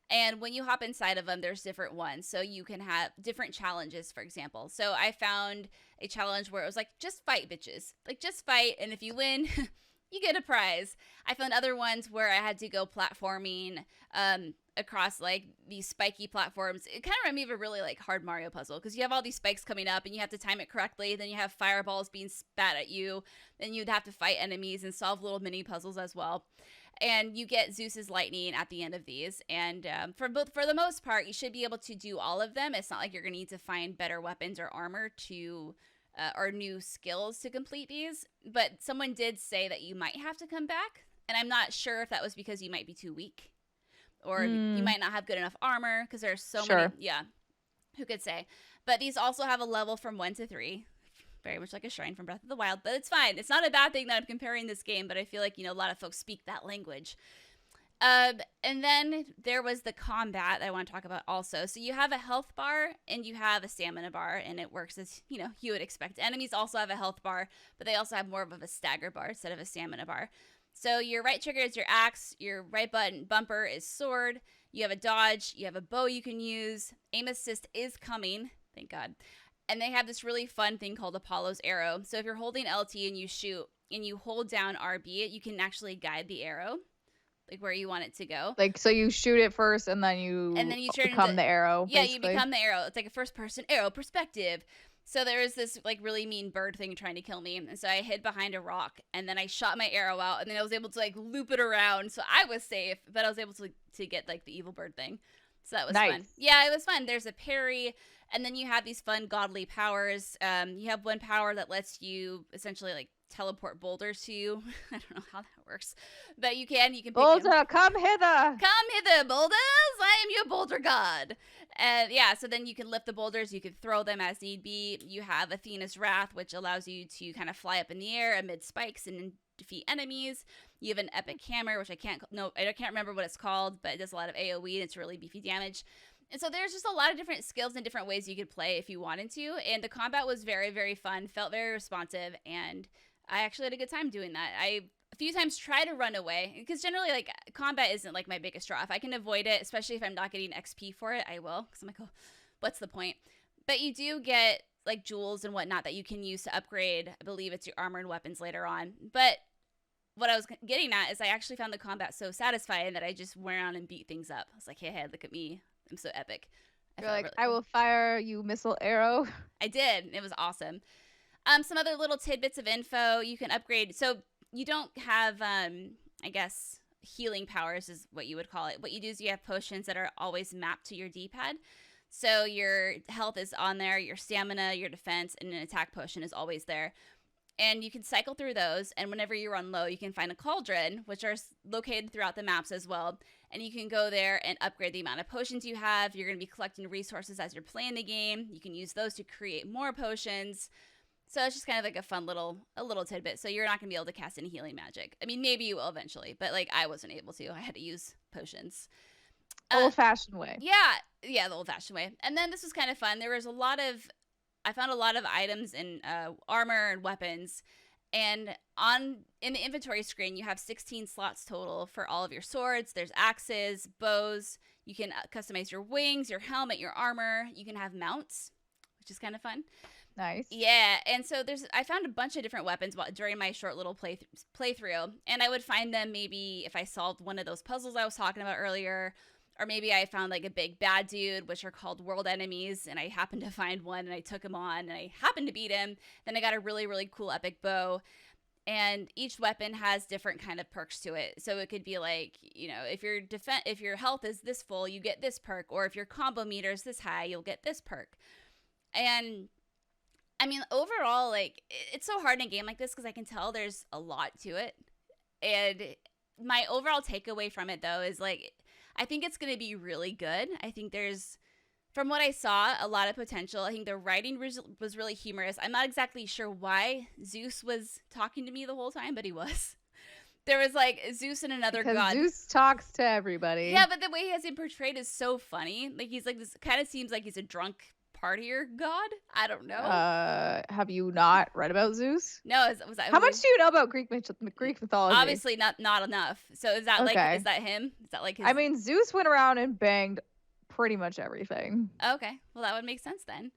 And when you hop inside of them, there's different ones. So you can have different challenges, for example. So I found a challenge where it was like, just fight, bitches. Like, just fight, and if you win, you get a prize. I found other ones where I had to go platforming across like these spiky platforms. It kind of reminded me of a really like hard Mario puzzle because you have all these spikes coming up and you have to time it correctly. Then you have fireballs being spat at you. Then you'd have to fight enemies and solve little mini puzzles as well. And you get Zeus's lightning at the end of these. And for the most part, you should be able to do all of them. It's not like you're going to need to find better weapons or armor to or new skills to complete these. But someone did say that you might have to come back. And I'm not sure if that was because you might be too weak. Or you might not have good enough armor because there's so many. Yeah, who could say? But these also have a level from 1 to 3. Very much like a shrine from Breath of the Wild. But it's fine. It's not a bad thing that I'm comparing this game. But I feel like, a lot of folks speak that language. And then there was the combat that I want to talk about also. So you have a health bar and you have a stamina bar. And it works as, you would expect. Enemies also have a health bar. But they also have more of a stagger bar instead of a stamina bar. So your right trigger is your axe, your right bumper is sword, you have a dodge, you have a bow you can use, aim assist is coming, thank God. And they have this really fun thing called Apollo's arrow. So if you're holding LT and you shoot and you hold down RB, you can actually guide the arrow, like where you want it to go. Like, so you shoot it first and then you turn become the arrow. Yeah, basically. you become the arrow. It's like a first person arrow perspective. So there was this like really mean bird thing trying to kill me, and so I hid behind a rock, and then I shot my arrow out, and then I was able to like loop it around, so I was safe, but I was able to get like the evil bird thing. So that was fun. Yeah, it was fun. There's a parry, and then you have these fun godly powers. You have one power that lets you essentially like teleport boulders to you. I don't know how that works, but you can pick Boulder, them. come hither. Come hither, boulders. I am your boulder god. And yeah, so then you can lift the boulders, you can throw them as need be. You have Athena's Wrath, which allows you to kind of fly up in the air amid spikes and defeat enemies. You have an epic hammer, which I can't remember what it's called, but it does a lot of AoE and it's really beefy damage. And so there's just a lot of different skills and different ways you could play if you wanted to. And the combat was very, very fun, felt very responsive, and I actually had a good time doing that. I a few times try to run away, because generally like combat isn't like my biggest draw. If I can avoid it, especially if I'm not getting XP for it, I will, because I'm like, oh, what's the point? But you do get like jewels and whatnot that you can use to upgrade. I believe it's your armor and weapons later on. But what I was getting at is I actually found the combat so satisfying that I just went around and beat things up. I was like, hey, look at me, I'm so epic. You're like, really I will fire you missile arrow. I did. It was awesome. Some other little tidbits of info you can upgrade. So you don't have, I guess, healing powers is what you would call it. What you do is you have potions that are always mapped to your D-pad. So your health is on there, your stamina, your defense, and an attack potion is always there. And you can cycle through those, and whenever you run low, you can find a cauldron, which are located throughout the maps as well. And you can go there and upgrade the amount of potions you have. You're going to be collecting resources as you're playing the game. You can use those to create more potions. So it's just kind of like a fun little tidbit. So you're not going to be able to cast any healing magic. I mean, maybe you will eventually, but like I wasn't able to. I had to use potions. Old-fashioned way. Yeah, the old-fashioned way. And then this was kind of fun. I found a lot of items in armor and weapons. And in the inventory screen, you have 16 slots total for all of your swords. There's axes, bows. You can customize your wings, your helmet, your armor. You can have mounts, which is kind of fun. Nice. Yeah, and so I found a bunch of different weapons during my short little playthrough, and I would find them maybe if I solved one of those puzzles I was talking about earlier, or maybe I found like a big bad dude, which are called world enemies, and I happened to find one, and I took him on, and I happened to beat him. Then I got a really, really cool epic bow, and each weapon has different kind of perks to it. So it could be like, you know, if your health is this full, you get this perk, or if your combo meter is this high, you'll get this perk. And I mean, overall, like, it's so hard in a game like this because I can tell there's a lot to it. And my overall takeaway from it, though, is, like, I think it's going to be really good. I think there's, from what I saw, a lot of potential. I think the writing was really humorous. I'm not exactly sure why Zeus was talking to me the whole time, but he was. There was, like, Zeus and another god. Zeus talks to everybody. Yeah, but the way he has him portrayed is so funny. Like, he's, like, this kind of seems like he's a drunk partier god. I don't know. Have you not read about Zeus? No. How much do you know about Greek mythology? Obviously not enough. So is that like, is that him? Is that like his? I mean, Zeus went around and banged pretty much everything. Okay, well that would make sense then.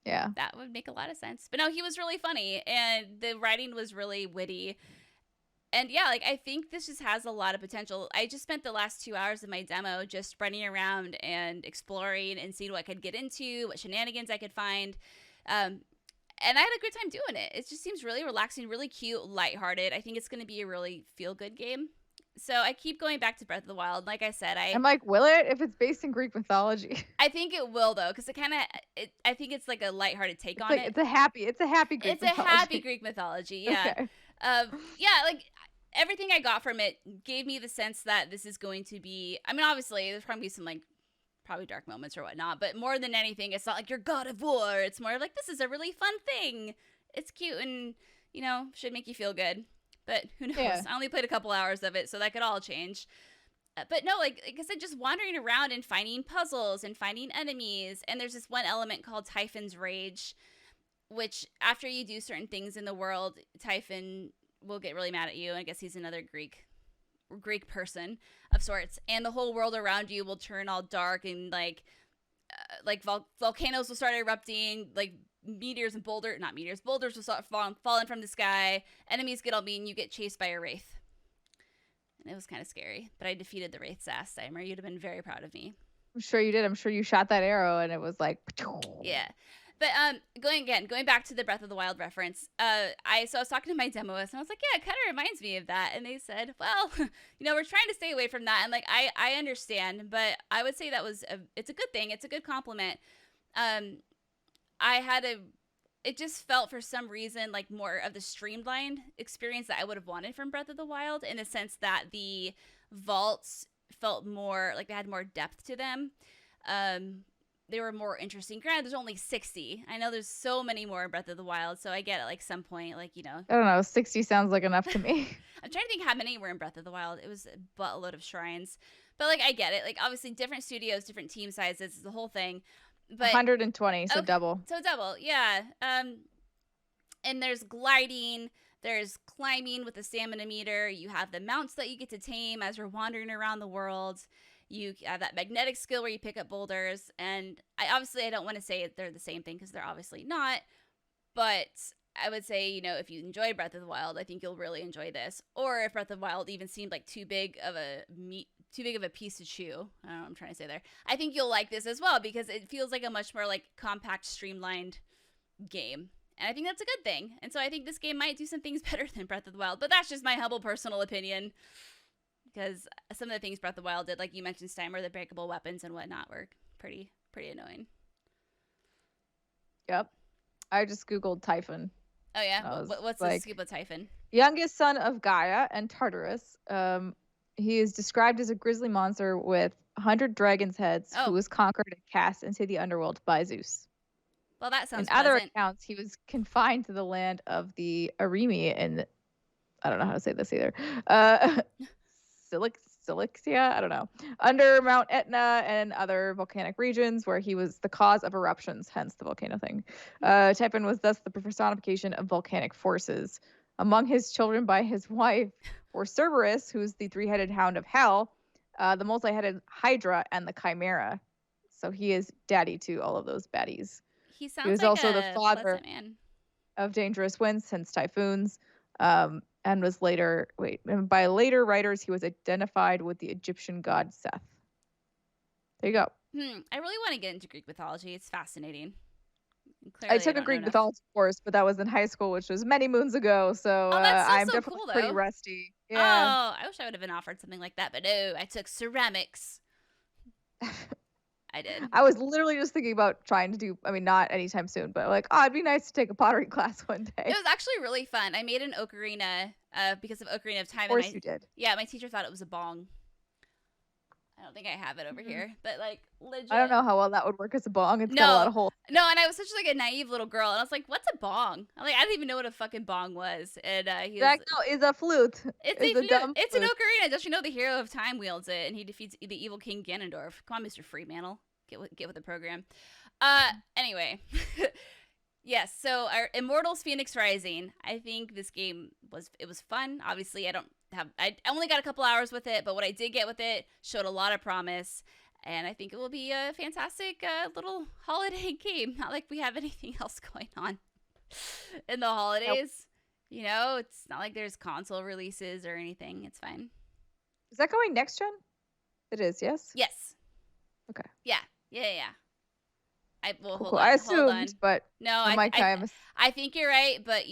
Yeah, that would make a lot of sense. But no, he was really funny, and the writing was really witty. And yeah, like, I think this just has a lot of potential. I just spent the last 2 hours of my demo just running around and exploring and seeing what I could get into, what shenanigans I could find. And I had a good time doing it. It just seems really relaxing, really cute, lighthearted. I think it's going to be a really feel-good game. So I keep going back to Breath of the Wild. Like I said, I'm like, will it if it's based in Greek mythology? I think it will, though, because I think it's like a lighthearted take on it. It's a happy Greek mythology. It's a happy Greek mythology, yeah. Okay. Yeah, like, everything I got from it gave me the sense that this is going to be, I mean, obviously, there's probably some, like, probably dark moments or whatnot, but more than anything, it's not like you're God of War. It's more like, this is a really fun thing. It's cute and, you know, should make you feel good. But who knows? Yeah. I only played a couple hours of it, so that could all change. But no, like I said, just wandering around and finding puzzles and finding enemies. And there's this one element called Typhon's Rage, which after you do certain things in the world, Typhon will get really mad at you. I guess he's another Greek person of sorts. And the whole world around you will turn all dark and volcanoes will start erupting, like boulders will start falling from the sky. Enemies get all mean. You get chased by a wraith. And it was kind of scary. But I defeated the wraith's ass, Steimer. You'd have been very proud of me. I'm sure you did. I'm sure you shot that arrow and it was like... Yeah. But going back to the Breath of the Wild reference, I was talking to my demoist and I was like, yeah, it kind of reminds me of that. And they said, well, we're trying to stay away from that. And like, I understand, but I would say it's a good thing. It's a good compliment. It just felt for some reason like more of the streamlined experience that I would have wanted from Breath of the Wild, in the sense that the vaults felt more like they had more depth to them. They were more interesting. Granted, there's only 60. I know there's so many more in Breath of the Wild, so I get at like some point, like, I don't know, 60 sounds like enough to me. I'm trying to think how many were in Breath of the Wild. It was a buttload of shrines. But like, I get it. Like, obviously different studios, different team sizes, the whole thing. But 120, so double. So double, yeah. And there's gliding, there's climbing with the stamina meter. You have the mounts that you get to tame as you're wandering around the world. You have that magnetic skill where you pick up boulders. And I don't want to say they're the same thing because they're obviously not. But I would say, if you enjoy Breath of the Wild, I think you'll really enjoy this. Or if Breath of the Wild even seemed like too big of a piece to chew. I don't know what I'm trying to say there. I think you'll like this as well because it feels like a much more like compact, streamlined game. And I think that's a good thing. And so I think this game might do some things better than Breath of the Wild. But that's just my humble personal opinion. Because some of the things Breath of the Wild did, like you mentioned, Steimer, the breakable weapons and whatnot, were pretty annoying. Yep. I just Googled Typhon. Oh, yeah? What's the scoop of Typhon? Youngest son of Gaia and Tartarus. He is described as a grisly monster with 100 dragon's heads who was conquered and cast into the underworld by Zeus. Well, that sounds In other accounts, he was confined to the land of the Arimi in, I don't know how to say this either, Cilicia, I don't know, under Mount Etna and other volcanic regions where he was the cause of eruptions, hence the volcano thing. Typhon was thus the personification of volcanic forces. Among his children by his wife were Cerberus, who's the three-headed hound of hell, the multi-headed Hydra, and the Chimera. So he is daddy to all of those baddies. He was like also the father man. of dangerous winds, hence typhoons, and was by later writers, he was identified with the Egyptian god Seth. There you go. I really want to get into Greek mythology. It's fascinating. Clearly, I took a Greek mythology course, but that was in high school, which was many moons ago. So I'm definitely cool, pretty rusty. Yeah. Oh, I wish I would have been offered something like that, but no, I took ceramics. I did. I was literally just thinking about trying to do, not anytime soon, but like, it'd be nice to take a pottery class one day. It was actually really fun. I made an ocarina because of Ocarina of Time. Of course you did. Yeah, my teacher thought it was a bong. I don't think I have it over here, but like legit. I don't know how well that would work as a bong. It's got a lot of holes. No, and I was such like a naive little girl, and I was like, "What's a bong?" I didn't even know what a fucking bong was. And he was, no, it's a flute. It's a flute. It's an ocarina. Don't you know the hero of time wields it, and he defeats the evil King Ganondorf? Come on, Mr. Fremantle, get with the program. Anyway. Yes, so our Immortals Fenyx Rising. I think this game was fun. Obviously, I only got a couple hours with it, but what I did get with it showed a lot of promise, and I think it will be a fantastic little holiday game. Not like we have anything else going on in the holidays. Nope. It's not like there's console releases or anything. It's fine. Is that going next gen? It is, yes? Yes. Okay. Yeah. Cool. I assumed, but no, I think you're right, but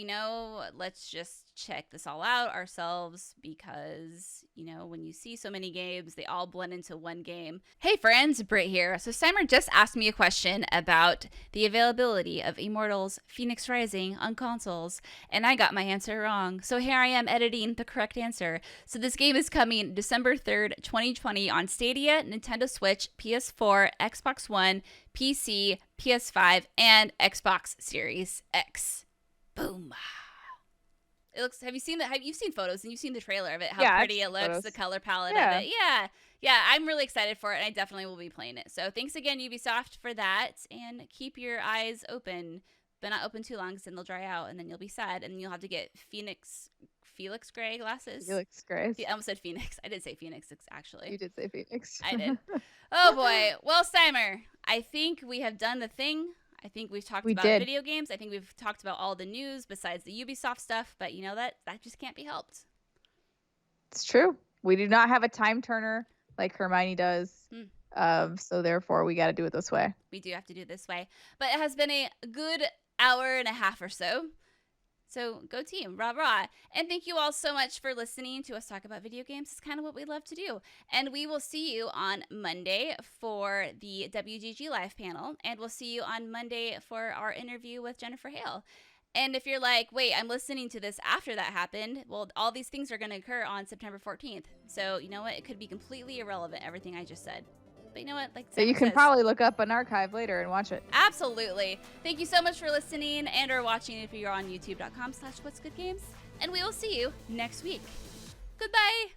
let's just check this all out ourselves because when you see so many games, they all blend into one game. Hey friends, Britt here. So Steimer just asked me a question about the availability of Immortals Fenyx Rising on consoles, and I got my answer wrong. So here I am editing the correct answer. So this game is coming December 3rd, 2020 on Stadia, Nintendo Switch, PS4, Xbox One, PC, PS5, and Xbox Series X. Boom. It looks. Have you seen photos and you've seen the trailer of it? How pretty it looks, the color palette of it. Yeah. I'm really excited for it, and I definitely will be playing it. So thanks again, Ubisoft, for that, and keep your eyes open, but not open too long, because then they'll dry out, and then you'll be sad, and you'll have to get Felix Gray glasses. Felix Gray. I almost said Phoenix. I did say Phoenix, actually. You did say Phoenix. I did. Oh boy. Well, Steimer, I think we have done the thing. I think we've talked about video games. I think we've talked about all the news besides the Ubisoft stuff, but that just can't be helped. It's true. We do not have a time turner like Hermione does. So therefore, we got to do it this way. We do have to do it this way. But it has been a good hour and a half or so. So go team, rah rah. And thank you all so much for listening to us talk about video games. It's kind of what we love to do. And we will see you on Monday for the WGG Live panel. And we'll see you on Monday for our interview with Jennifer Hale. And if you're like, wait, I'm listening to this after that happened, well, all these things are going to occur on September 14th. So you know what? It could be completely irrelevant, everything I just said. But you know what? Like, so you can probably look up an archive later and watch it. Absolutely. Thank you so much for listening and or watching if you're on youtube.com/whatsgoodgames. And we will see you next week. Goodbye.